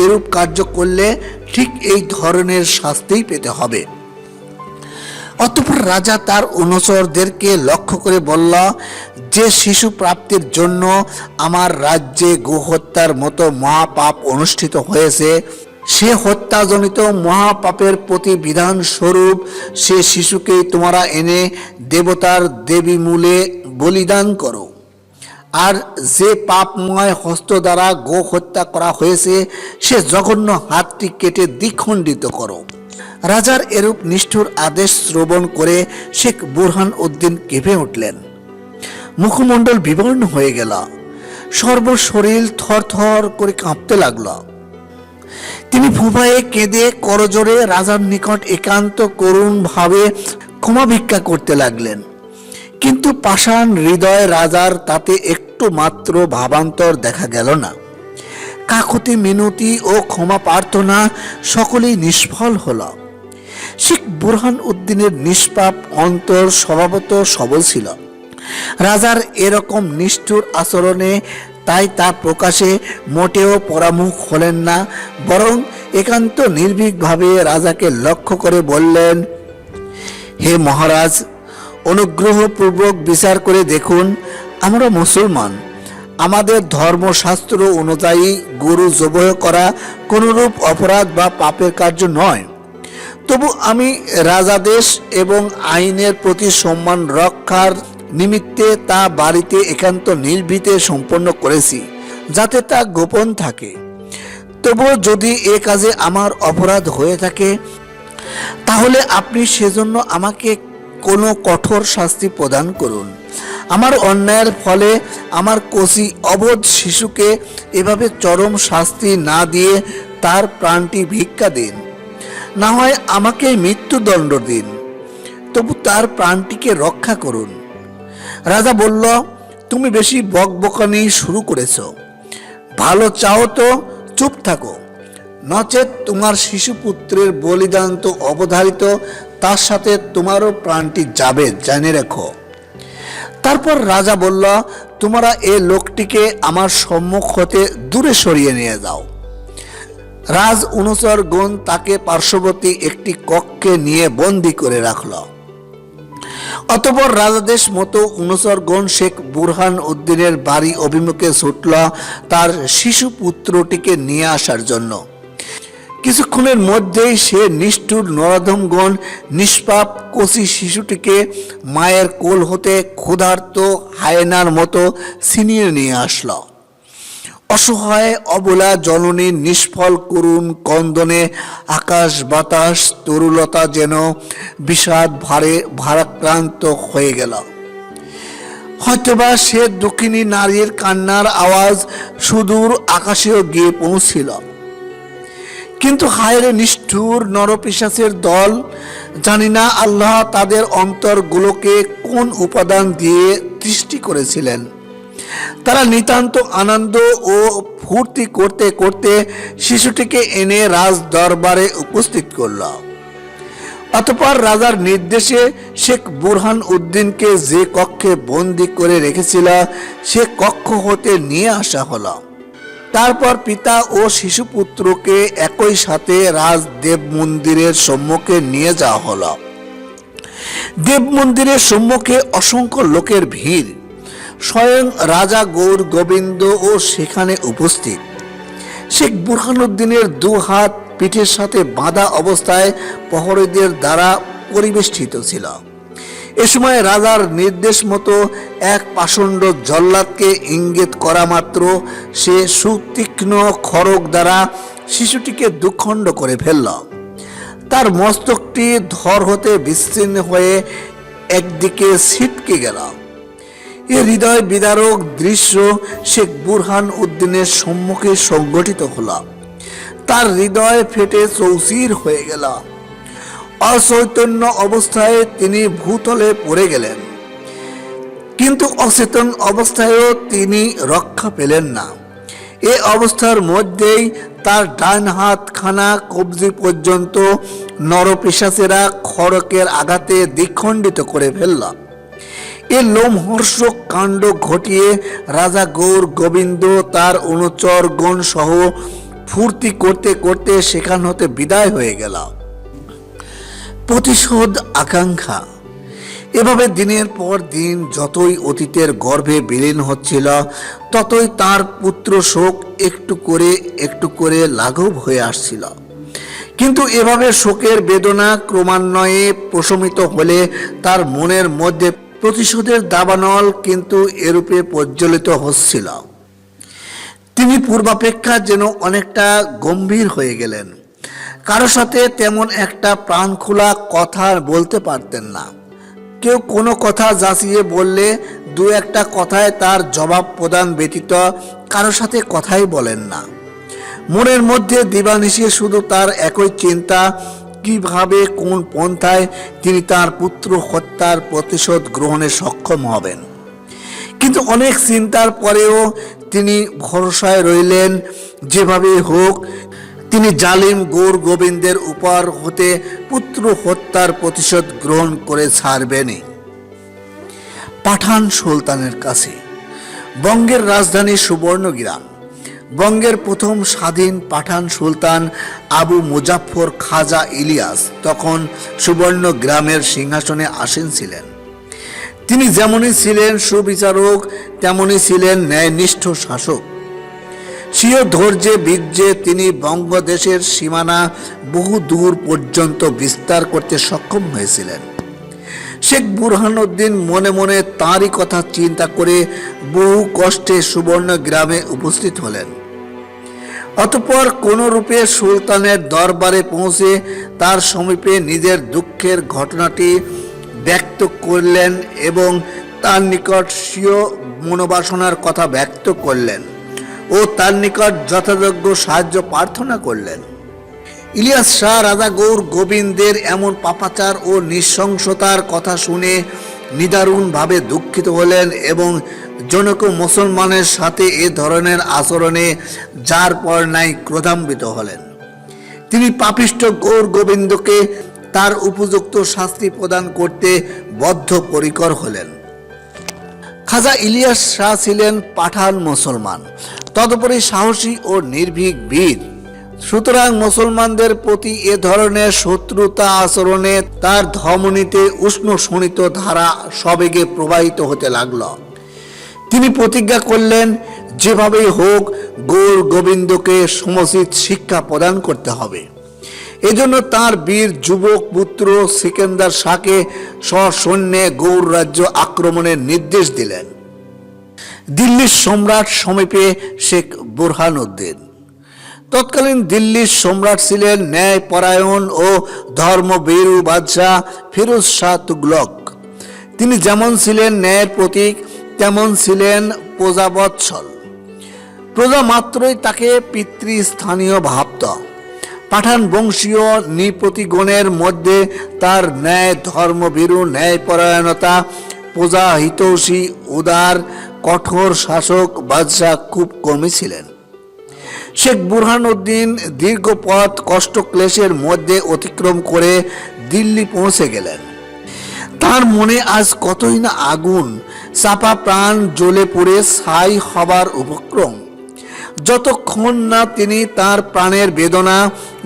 এরূপ কার্য করলে ঠিক এই ধরনের শাস্তিই পেতে হবে। অতঃপর রাজা তার অনুচরদেরকে লক্ষ্য করে বলল, যে শিশু প্রাপ্তির জন্য আমার রাজ্যে গোহত্যার মতো মহাপাপ অনুষ্ঠিত হয়েছে, সে হত্যাজনিত মহাপাপের প্রতিবিধান স্বরূপ সে শিশুকেই তোমরা এনে দেবতার দেবী মূলে বলিদান করো। আর যে পাপময় হস্ত দ্বারা গো হত্যা করা হয়েছে, সে জঘন্য হাতটি কেটে দ্বিখণ্ডিত করো। রাজার এরূপ নিষ্ঠুর আদেশ শ্রবণ করে শেখ বুরহান উদ্দিন কেঁপে উঠলেন। মুখমণ্ডল বিবর্ণ হয়ে গেল, সর্বশরীর থরথর করে কাঁপতে লাগল। তিনি ভূপায়ে কেঁদে করজোড়ে রাজার নিকট একান্ত করুণ ভাবে ক্ষমা ভিক্ষা করতে লাগলেন। কিন্তু পাষাণ হৃদয় রাজার তাতে একটু মাত্র ভাবান্তর দেখা গেল না। কাকুতি মিনতি ও ক্ষমা প্রার্থনা সকলেই নিষ্ফল হল। শেখ বুরহান উদ্দিনের নিষ্পাপ অন্তর স্বভাবত সবল ছিল। রাজার এরকম নিষ্ঠুর আচরণে তাই তা প্রকাশে মোটেও পরামুখ হলেন না, বরং একান্ত নির্ভীকভাবে রাজাকে লক্ষ্য করে বললেন, হে মহারাজ, অনুগ্রহপূর্বক বিচার করে দেখুন, আমরা মুসলমান। আমাদের ধর্মশাস্ত্র অনুযায়ী গরু জবাই করা কোনরূপ অপরাধ বা পাপের কার্য নয়। তবু আমি রাজাদেশ এবং আইনের প্রতি সম্মান রক্ষার নিমিত্তে তা বাড়িতে একান্ত নির্ভীতে সম্পন্ন করেছি, যাতে তা গোপন থাকে। তবুও যদি এ কাজে আমার অপরাধ হয়ে থাকে, তাহলে আপনি সেজন্য আমাকে কোনো কঠোর শাস্তি প্রদান করুন। আমার অন্যায়ের ফলে আমার কচি অবোধ শিশুকে এভাবে চরম শাস্তি না দিয়ে তার প্রাণটি ভিক্ষা দিন, না হয় আমাকে মৃত্যুদণ্ড দিন, তবু তার প্রাণটিকে রক্ষা করুন। রাজা বলল, তুমি বেশি বকবকানি শুরু করেছ। ভালো চাও তো চুপ থাকো, নচেত তোমার শিশুপুত্রের বলিদান তো অবধারিত, তার সাথে তোমারও প্রাণটি যাবে, জেনে রেখো। তারপর রাজা বলল, তোমরা এ লোকটিকে আমার সম্মুখ হতে দূরে সরিয়ে নিয়ে যাও। রাজ অনুচরগণ তাকে পার্শ্ববর্তী একটি কক্ষে নিয়ে বন্দী করে রাখল। অতঃপর রাজাদেশ মতো অনুচরগণ শেখ বুরহান উদ্দিনের বাড়ি অভিমুখে ছুটল তার শিশু পুত্রটিকে নিয়ে আসার জন্য। কিছুক্ষণের মধ্যেই সে নিষ্ঠুর নরাধমগণ নিষ্পাপ কচি শিশুটিকে মায়ের কোল হতে ক্ষুধার্ত হায়নার মতো ছিনিয়ে নিয়ে আসলো। অসহায় অবলা জননীর নিষ্ফল করুণ কন্দনে আকাশ বাতাস তরুলতা যেন বিষাদ ভারে ভারাক্রান্ত হয়ে গেল। হয়তোবা সে দুঃখিনী নারীর কান্নার আওয়াজ সুদূর আকাশেও গিয়ে পৌঁছিল। কিন্তু হায়রে নিষ্ঠুর নরপিশাচের দল, জানি না আল্লাহ তাদের অন্তরগুলোকে কোন উপাদান দিয়ে সৃষ্টি করেছিলেন। তারা নিতান্ত আনন্দ ও ফুর্তি করতে করতে শিশুটিকে এনে রাজ দরবারে উপস্থিত করল। অতঃপর রাজার নির্দেশে শেখ বুরহান উদ্দিনকে যে কক্ষে বন্দী করে রেখেছিল সে কক্ষ হতে নিয়ে আসা হলো। তারপর পিতা ও শিশুপুত্রকে একই সাথে রাজ দেব মন্দিরের সম্মুখে নিয়ে যাওয়া হলো। দেব মন্দিরের সম্মুখে অসংখ্য লোকের ভিড়। স্বয়ং রাজা গৌর গোবিন্দ ও সেখানে উপস্থিত। শেখ বুরহানুদ্দিনের দু হাত পিঠের সাথে বাঁধা অবস্থায় প্রহরীদের দ্বারা পরিবেষ্টিত ছিল। এ সময় রাজার নির্দেশ মতো এক পাষণ্ড জল্লাদকে ইঙ্গিত করা মাত্র সে সুতীক্ষ্ণ খড়গ দ্বারা শিশুটিকে দুখণ্ড করে ফেলল। তার মস্তকটি ধর হতে বিচ্ছিন্ন হয়ে একদিকে ছিটকে গেল। এ হৃদয় বিদারক দৃশ্য শেখ বুরহান উদ্দিনের সম্মুখে সংগঠিত হল। তার হৃদয় ফেটে চৌচির হয়ে গেল। অচৈতন্য অবস্থায় তিনি ভূতলে পড়ে গেলেন, কিন্তু অচেতন অবস্থায়ও তিনি রক্ষা পেলেন না। এ অবস্থার মধ্যেই তার ডান হাতখানা কবজি পর্যন্ত নরপিশাচেরা খড়কের আঘাতে দ্বিখণ্ডিত করে ফেলল। এ লোমহর্ষক কাণ্ড ঘটিয়ে রাজা গৌর গোবিন্দ তার অনুচরগণ সহ ফুর্তি করতে করতে সেখান হতে বিদায় হয়ে গেল। প্রতিশোধ আকাঙ্ক্ষা। এভাবে দিনের পর দিন যতই অতীতের গর্ভে বিলীন হচ্ছিল ততই তার পুত্র শোক একটু করে লাঘব হয়ে আসছিল। কিন্তু এভাবে শোকের বেদনা ক্রমান্বয়ে প্রশমিত হলে তার মনের মধ্যে প্রতিশোধের দাবানল কিন্তু এরূপে প্রজ্বলিত হচ্ছিল। তিনি পূর্বাপেক্ষা যেন অনেকটা গম্ভীর হয়ে গেলেন। কারো সাথে তেমন একটা প্রাণখোলা কথা বলতে পারতেন না। কেউ কোনো কথা যাচিয়ে বললে দু একটা কথায় তার জবাব প্রদান ব্যতীত কারো সাথে কথাই বলেন না। মনের মধ্যে দিবানিশি শুধু তার একই চিন্তা, কিভাবে কোন পন্থায় তিনি তার পুত্র হত্যার প্রতিশোধ গ্রহণে সক্ষম হবেন। কিন্তু অনেক চিন্তার পরেও তিনি ভরসায় রইলেন, যেভাবে হোক তিনি জালিম গৌর গোবিন্দের উপর হতে পুত্র হত্যার প্রতিশোধ গ্রহণ করে ছাড়বেনই। পাঠান সুলতানের কাছে। বঙ্গের রাজধানী সুবর্ণগ্রাম। বঙ্গের প্রথম স্বাধীন পাঠান সুলতান আবু মুজাফফর খাজা ইলিয়াস তখন সুবর্ণগ্রামের সিংহাসনে আসীন ছিলেন। তিনি যেমনই ছিলেন সুবিচারক, তেমনই ছিলেন ন্যায়নিষ্ঠ শাসক। স্বীয় ধৈর্যে বীর্যে তিনি বঙ্গদেশের সীমানা বহু দূর পর্যন্ত বিস্তার করতে সক্ষম হয়েছিলেন। শেখ বুরহানুদ্দিন মনে মনে তাঁরই কথা চিন্তা করে বহু কষ্টে সুবর্ণগ্রামে উপস্থিত হলেন। অতঃপর কোন রূপে সুলতানের দরবারে পৌঁছে তার সমীপে নিজের দুঃখের ঘটনাটি ব্যক্ত করলেন এবং তার নিকট স্বীয় মনোবাসনার কথা ব্যক্ত করলেন ও তার নিকট যথাযোগ্য সাহায্য প্রার্থনা করলেন। ইলিয়াস শাহ রাজা গৌর গোবিন্দের এমন পাপাচার ও নৃশংসতার কথা শুনে নিদারুণভাবে দুঃখিত হলেন এবং জনক মুসলমানের সাথে এ ধরনের আচরণে যার পর নাই ক্রোধান্বিত হলেন। তিনি পাপিষ্ঠ গৌর গোবিন্দকে তার উপযুক্ত শাস্তি প্রদান করতে বদ্ধপরিকর হলেন। খাজা ইলিয়াস শাহ ছিলেন পাঠান মুসলমান, তদুপরি সাহসী ও নির্ভীক বীর। সুতরাং মুসলমানদের প্রতি এ ধরনের শত্রুতা আচরণে তার ধমনীতে উষ্ণ শোণিত ধারা সবেগে প্রবাহিত হতে লাগল। তিনি প্রতিজ্ঞা করলেন, যেভাবেই হোক গৌর গোবিন্দকে সমুচিত শিক্ষা প্রদান করতে হবে। এজন্য তার বীর যুবক পুত্র সিকেন্দার শাহকে সসৈন্যে গৌর রাজ্য আক্রমণের নির্দেশ দিলেন। দিল্লির সম্রাট সমীপে শেখ বুরহানুদ্দিন। তৎকালীন দিল্লির সম্রাট ছিলেন ন্যায়পরায়ণ ও ধর্মভীরু বাদশাহ ফিরোজ শাহ তুগলক। তিনি যেমন ছিলেন ন্যায়ের প্রতীক, তেমন ছিলেন প্রজাবৎসল। প্রজা মাত্রই তাকে পিতৃস্থানীয় ভাবত। পাঠান বংশীয় নৃপতিগণের মধ্যে তার ন্যায় ধর্মভীরু ন্যায়পরায়ণতা, প্রজা হিতৈষী উদার কঠোর শাসক বাদশাহ খুব কমই ছিলেন। শেখ বুরহানুদ্দিন দীর্ঘ পথ কষ্ট ক্লেশের মধ্যে অতিক্রম করে দিল্লি পৌঁছে গেলেন। তার মনে আজ কতই না আগুন, চাপা প্রাণ জ্বলে পড়ে ছাই হবার উপক্রম। যতক্ষণ না তিনি তার প্রাণের বেদনা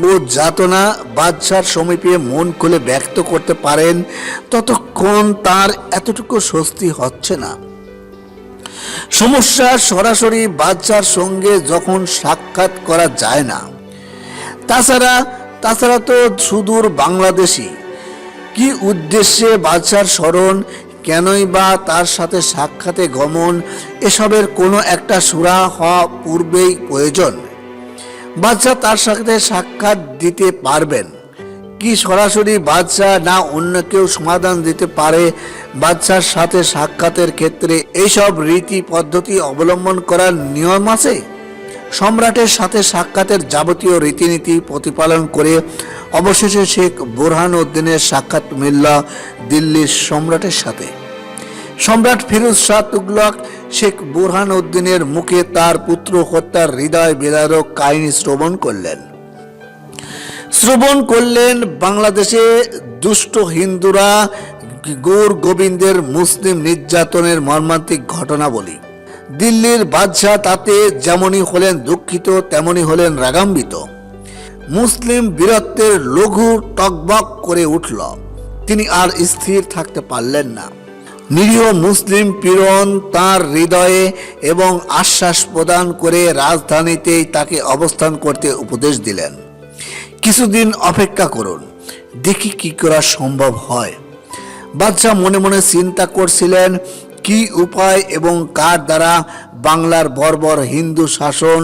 ও যাতনা বাদশার সমীপে মন খুলে ব্যক্ত করতে পারেন, ততক্ষণ তার এতটুকু স্বস্তি হচ্ছে না। সমস্যা সরাসরি বাদশার সঙ্গে যখন সাক্ষাৎ করা যায় না, তাছাড়া তো সুদূর বাংলাদেশি, কি উদ্দেশ্যে বাদশার স্মরণ, কেনই বা তার সাথে সাক্ষাতে গমন, এসবের কোনো একটা সুরা হওয়া পূর্বেই প্রয়োজন। বাদশাহ তার সাথে সাক্ষাৎ দিতে পারবেন কি সরাসরি বাদশাহ, না অন্য কেউ সমাধান দিতে পারে? বাদশার সাথে সাক্ষাতের ক্ষেত্রে এইসব রীতি পদ্ধতি অবলম্বন করার নিয়ম আছে। সম্রাটের সাথে সাক্ষাতের যাবতীয় রীতিনীতি প্রতিপালন করে অবশেষে শেখ বুরহানুদ্দিনের সাক্ষাৎ মিলল দিল্লির সম্রাটের সাথে। সম্রাট ফিরোজ শাহ তুগলক শেখ বুরহানুদ্দিনের মুখে তার পুত্র হত্যার হৃদয় বিদারক কাহিনী শ্রবণ করলেন। বাংলাদেশে দুষ্ট হিন্দুরা গৌর গোবিন্দের মুসলিম নির্যাতনের মর্মান্তিক ঘটনা বলি। দিল্লির বাদশাহ তাতে যেমনই হলেন দুঃখিত, তেমনি হলেন রাগান্বিত। মুসলিম বীরত্বের লঘু টকবক করে উঠল। তিনি আর স্থির থাকতে পারলেন না। নিরীহ মুসলিম পীড়ন তার হৃদয়ে এবং আশ্বাস প্রদান করে রাজধানীতেই তাকে অবস্থান করতে উপদেশ দিলেন। কিছুদিন অপেক্ষা করুন, দেখি কি করা সম্ভব হয়। বাদশাহ মনে মনে চিন্তা করছিলেন কি উপায় এবং কার দ্বারা বাংলার বর্বর হিন্দু শাসন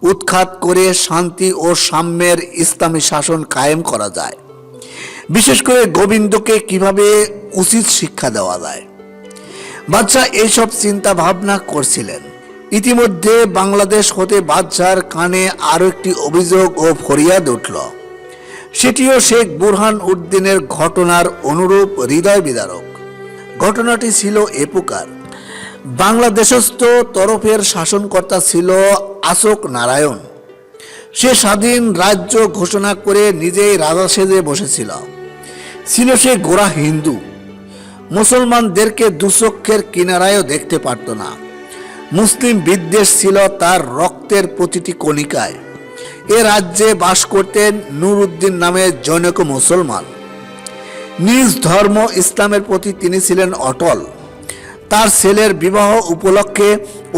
উৎখাত করে শান্তি ও সাম্যের ইসলামী শাসন কায়েম করা যায়। বিশেষ করে গোবিন্দকে কিভাবে উচিত শিক্ষা দেওয়া যায়। বাদশাহ এইসব চিন্তা ভাবনা করছিলেন। ইতিমধ্যে বাংলাদেশ হতে বাদশার কানে আরো একটি অভিযোগ ও ফরিয়াদ উঠল। সেটিও শেখ বুরহানুদ্দিনের ঘটনার অনুরূপ হৃদয় বিদারক। ঘটনাটি ছিল এ প্রকার। বাংলাদেশস্থ তরফের শাসনকর্তা ছিল অশোক নারায়ণ। সে স্বাধীন রাজ্য ঘোষণা করে নিজেই রাজা সেজে বসেছিল। ছিল সে গোড়া হিন্দু। মুসলমানদেরকে দুচক্ষের কিনারায়ও দেখতে পারত না। মুসলিম বিদ্বেষ ছিল তার রক্তের প্রতিটি কণিকায়। এ রাজ্যে বাস করতেন নুরউদ্দিন নামে জনৈক মুসলমান। নিজ ধর্ম ইসলামের প্রতি তিনি ছিলেন অটল। তার ছেলের বিবাহ উপলক্ষে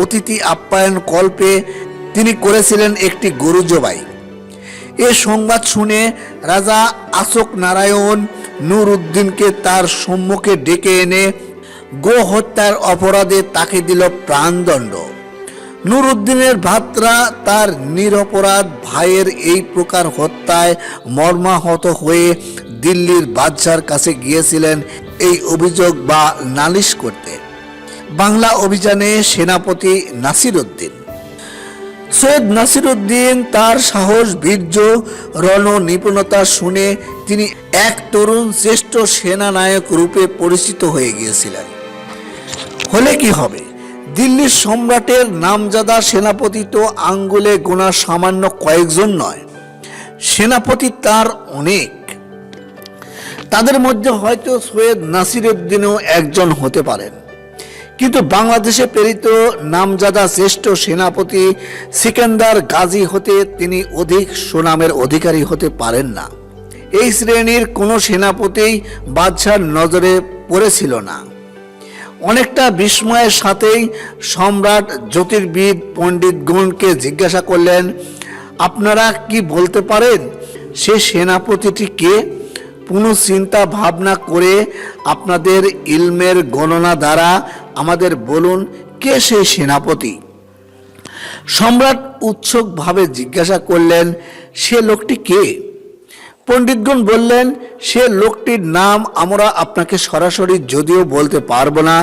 অতিথি আপ্যায়ন কল্পে তিনি করেছিলেন একটি গরু জবাই। এ সংবাদ শুনে রাজা অশোক নারায়ণ নুরউদ্দিনকে তার সম্মুখে ডেকে এনে গো হত্যার অপরাধে তাকে দিল প্রাণদণ্ড। নুরউদ্দিনের ভ্রাতরা তার নিরপরাধ ভাইয়ের এই প্রকার হত্যায় মর্মাহত হয়ে দিল্লির বাদশার কাছে গিয়েছিলেন এই অভিযোগ বা নালিশ করতে। বাংলা অভিযানে সেনাপতি নাসিরউদ্দিন। সৈয়দ নাসিরউদ্দিন তার সাহস, বীর্য, রণ নিপুণতা শুনে তিনি এক তরুণ শ্রেষ্ঠ সেনানায়ক রূপে পরিচিত হয়ে গিয়েছিলেন। হলে কি হবে, দিল্লির সম্রাটের নামজাদা সেনাপতি তো আঙ্গুলে গোনা সামান্য কয়েকজন নয়, সেনাপতি তার অনেক। তাদের মধ্যে হয়তো সৈয়দ নাসিরউদ্দিনও একজন হতে পারেন। কিন্তু বাংলাদেশে প্রেরিত নামজাদা শ্রেষ্ঠ সেনাপতি সিকান্দার গাজী হতে তিনি অধিক সুনামের অধিকারী হতে পারেন না। এই শ্রেণীর কোনো সেনাপতিই বাদশার নজরে পড়েছিল না। অনেকটা বিস্ময়ের সাথেই সম্রাট জ্যোতির্বিদ পণ্ডিতগণকে জিজ্ঞাসা করলেন, আপনারা কি বলতে পারেন সে সেনাপতিটি কে? পুনঃ চিন্তা ভাবনা করে আপনাদের ইলমের গণনা দ্বারা আমাদের বলুন, কে সেই সেনাপতি? সম্রাট উৎসুকভাবে জিজ্ঞাসা করলেন, সে লোকটি কে? পণ্ডিতগণ বললেন, সে লোকটির নাম আমরা আপনাকে সরাসরি যদিও বলতে পারবো না,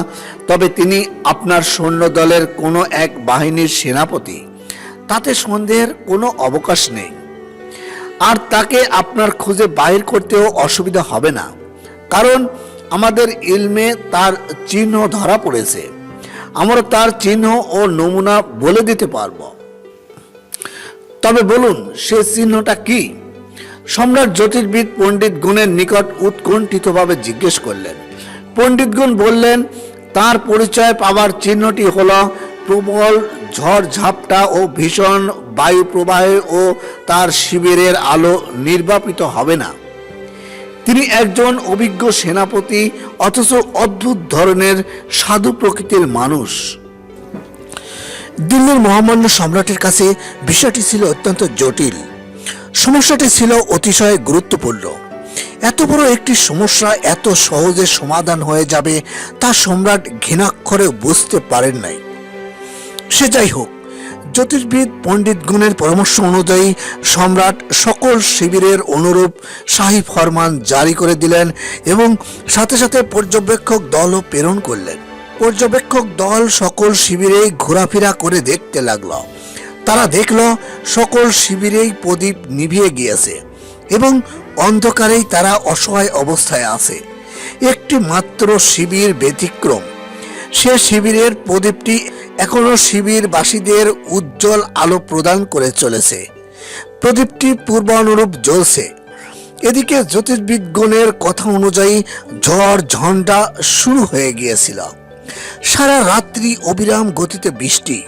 তবে তিনি আপনার সৈন্য দলের কোনো এক বাহিনীর সেনাপতি, তাতে সন্দেহের কোনো অবকাশ নেই। আর তাকে আপনার খুঁজে বাহির করতেও অসুবিধা হবে না, কারণ আমাদের ইলমে তার চিহ্ন ধরা পড়েছে। আমরা তার চিহ্ন ও নমুনা বলে দিতে পারব। তবে বলুন, সে চিহ্নটা কি? সম্রাট জ্যোতির্বিদ পণ্ডিতগণের নিকট উৎকণ্ঠিতভাবে জিজ্ঞেস করলেন। পণ্ডিতগণ বললেন, তার পরিচয় পাওয়ার চিহ্নটি হল প্রবল ঝড় ঝাপটা ও ভীষণ বায়ু প্রবাহে ও তার শিবিরের আলো নির্বাপিত হবে না। তিনি একজন অভিজ্ঞ সেনাপতি, অথচ অদ্ভুত ধরনের সাধু প্রকৃতির মানুষ। দিল্লির মহামান্য সম্রাটের কাছে বিষয়টি ছিল অত্যন্ত জটিল। সমস্যাটি ছিল অতিশয় গুরুত্বপূর্ণ। এত বড় একটি সমস্যা এত সহজে সমাধান হয়ে যাবে তা সম্রাট ঘৃণাক্ষরে বুঝতে পারেন নাই। সে যাই হোক, জ্যোতির্বিদ পণ্ডিতগণের পরামর্শ অনুযায়ী সম্রাট সকল শিবিরের অনুরূপ শাহী ফরমান জারি করে দিলেন এবং সাথে সাথে পর্যবেক্ষক দলও প্রেরণ করলেন। পর্যবেক্ষক দল সকল শিবিরেই ঘোরাফেরা করে দেখতে লাগলো। তারা দেখল সকল শিবিরেই প্রদীপ নিভিয়ে গিয়েছে এবং অন্ধকারেই তারা অসহায় অবস্থায় আছে। একটি মাত্র শিবির ব্যতিক্রম। সে শিবিরের প্রদীপটি এখনো শিবিরবাসীদের উজ্জ্বল আলো প্রদান করে চলেছে। প্রদীপটি পূর্বানুরূপ জ্বলছে। এদিকে জ্যোতির্বিদগণের কথা অনুযায়ী ঝড় ঝঞ্ঝা শুরু হয়ে গিয়েছিল। সারা রাত্রি অবিরাম গতিতে বৃষ্টি।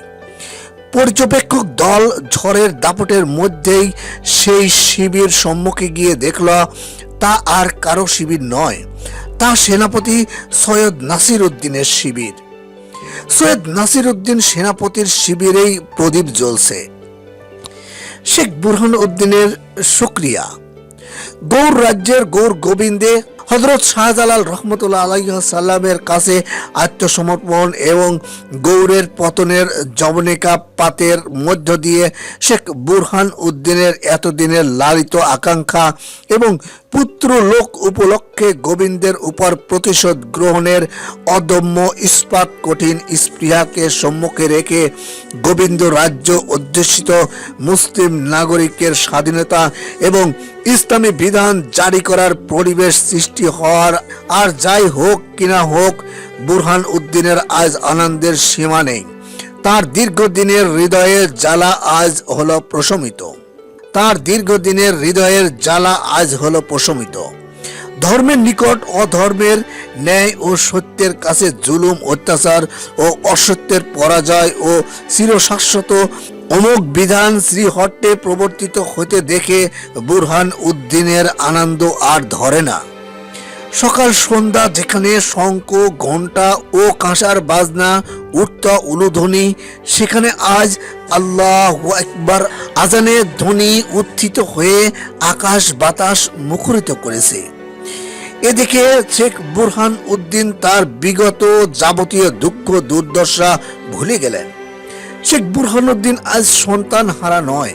পর্যবেক্ষক দল ঝড়ের দাপটের মধ্যেই সেই শিবির সম্মুখে গিয়ে দেখল তা আর কারো শিবির নয়, তা সেনাপতি সৈয়দ নাসির উদ্দিনের শিবির। সৈয়দ নাসির উদ্দিন সেনাপতির শিবিরেই প্রদীপ জ্বলছে। শেখ বুরহান উদ্দিনের শুকরিয়া। গৌর রাজ্যের গৌর গোবিন্দে হযরত শাহজালাল রহমতুল্লাহ আলাইহি সাল্লামের কাছে আত্মসমর্পণ এবং গৌরের পতনের যবনিকা পাতের মধ্য দিয়ে শেখ বুরহান উদ্দিনের এতদিনের লালিত আকাঙ্ক্ষা এবং পুত্র লোক উপলক্ষে গোবিন্দের উপর প্রতিশোধ গ্রহণের অদম্য ইস্পাত কঠিন স্পৃহাকে সম্মুখে রেখে গোবিন্দ রাজ্য অধ্যুষিত মুসলিম নাগরিকের স্বাধীনতা এবং ইসলামী বিধান জারি করার পরিবেশ সৃষ্টি হওয়ার, আর যাই হোক কিনা হোক, বুরহান উদ্দিনের আজ আনন্দের সীমা নেই। তার দীর্ঘদিনের হৃদয়ের জ্বালা আজ হলো প্রশমিত। ধর্মের নিকট অধর্মের, ন্যায় ও সত্যের কাছে জুলুম অত্যাচার ও অসত্যের পরাজয় ও চিরশাশ্বত অমোঘ বিধান শ্রীহট্টে প্রবর্তিত হতে দেখে বুরহান উদ্দিনের আনন্দ আর ধরে না। সকাল সন্ধ্যা যেখানে শঙ্খ ঘণ্টা ও কাঁসার বাজনা উঠত উলুধ্বনি, সেখানে আজ আল্লাহু আকবার আজানে ধ্বনি উত্থিত হয়ে আকাশ বাতাস মুখরিত করেছে। এদিকে শেখ বুরহান উদ্দিন তার বিগত যাবতীয় দুঃখ দুর্দশা ভুলে গেলেন। শেখ বুরহান উদ্দিন আজ সন্তান হারা নয়,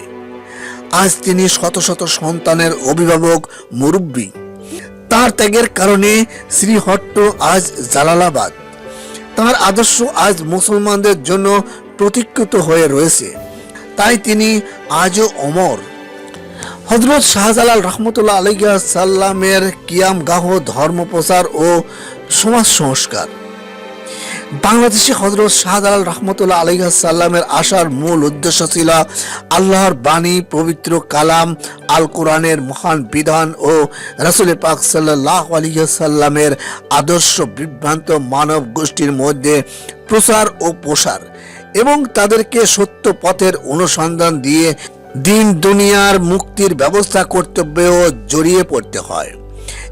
আজ তিনি শত শত সন্তানের অভিভাবক, মুরব্বী। তার ত্যাগের কারণে শ্রীহট্ট আজ জালালাবাদ। তার আদর্শ আজ মুসলমানদের জন্য প্রতীক্ষিত হয়ে রয়েছে, তাই তিনি আজও অমর। হযরত শাহজালাল রহমতুল্লাহ আলাইহি সাল্লামের কিয়ামগাহ ধর্ম প্রচার ও সমাজ সংস্কার। বাংলাদেশে হযরত শাহজালাল রহমতুল্লাহ আলাইহিস সালামের আসার মূল উদ্দেশ্য ছিল আল্লাহর বাণী, পবিত্র কালাম আল কোরআনের মহান বিধান ও রাসূল পাক সাল্লাল্লাহু আলাইহি সাল্লামের আদর্শ বিভ্রান্ত মানব গোষ্ঠীর মধ্যে প্রচার ও প্রসার এবং তাদেরকে সত্য পথের অনুসন্ধান দিয়ে দিন দুনিয়ার মুক্তির ব্যবস্থা কর্তব্যেও জড়িয়ে পড়তে হয়।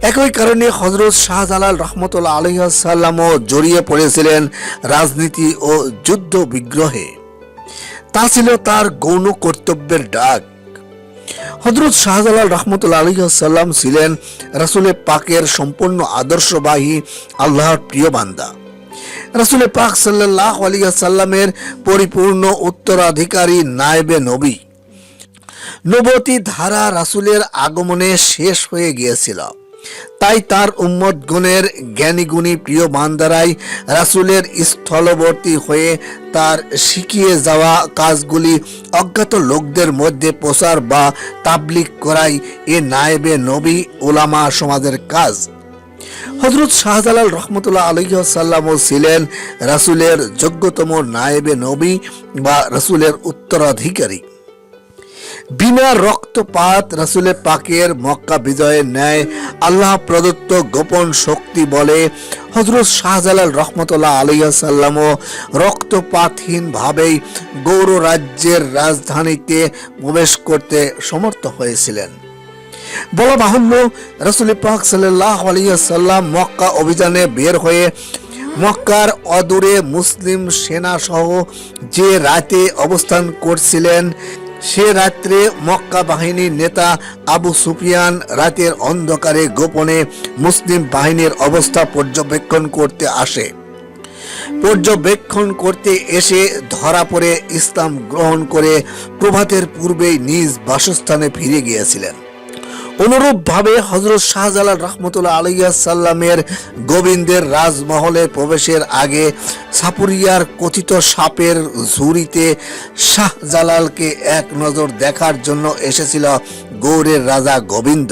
একই কারণে হযরত শাহজালাল রহমতুল্লাহ আলাইহিস সালামও জড়িয়ে পড়েছিলেন রাজনীতি ও যুদ্ধ বিগ্রহে। তা ছিল তার গৌণ কর্তব্যের ডাক। হযরত শাহজালাল রহমতুল্লাহ আলাইহিস সালাম ছিলেন রাসূল পাকের সম্পূর্ণ আদর্শবাহী আল্লাহর প্রিয় বান্দা। রাসূল পাক সাল্লাল্লাহু আলাইহি সাল্লামের পরিপূর্ণ উত্তরাধিকারী নায়েবে নবী। নবতী ধারা রাসূলের আগমনে শেষ হয়ে গিয়েছিল, তাই তার উম্মতগণের জ্ঞানীগুণী প্রিয় বান্দারাই রাসূলের স্থলবর্তী হয়ে তার শিখিয়ে যাওয়া কাজগুলি অজ্ঞাত লোকদের মধ্যে প্রচার বা তাবলীগ করাই এ নায়েবে নবী উলামা সমাজের কাজ। হযরত শাহজালাল রহমতুল্লাহ আলাইহিস সাল্লামও ছিলেন রাসূলের যোগ্যতম নায়েবে নবী বা রাসূলের উত্তরাধিকারী। বিনা রক্তপাত রাসূল পাকের মক্কা বিজয়ের ন্যায় আল্লাহ প্রদত্ত গোপন শক্তি বলে হযরত শাহজালাল রহমতুল্লাহ আলাইহিস সাল্লামও রক্তপাতহীন ভাবেই গৌর রাজ্যের রাজধানীতে প্রবেশ করতে সমর্থ হয়েছিলেন। বলা বাহুল্য, রাসূল পাক সাল্লাল্লাহু আলাইহি সাল্লাম মক্কা অভিযানে বের হয়ে মক্কার অদূরে মুসলিম সেনা সহ যে রাতে অবস্থান করছিলেন, সে রাত্রে মক্কা বাহিনীর নেতা আবু সুফিয়ান রাতের অন্ধকারে গোপনে মুসলিম বাহিনীর অবস্থা পর্যবেক্ষণ করতে আসে। পর্যবেক্ষণ করতে এসে ধরা পড়ে ইসলাম গ্রহণ করে প্রভাতের পূর্বেই নিজ বাসস্থানে ফিরে গিয়েছিলেন। অনুরূপভাবে হযরত শাহজালাল রহমতুল্লাহ আলাইহিস সাল্লামের গোবিন্দের রাজমহলে প্রবেশের আগে সাপুরিয়ার কথিত সাপের ঝুড়িতে শাহজালালকে এক নজর দেখার জন্য এসেছিল গৌড়ের রাজা গোবিন্দ।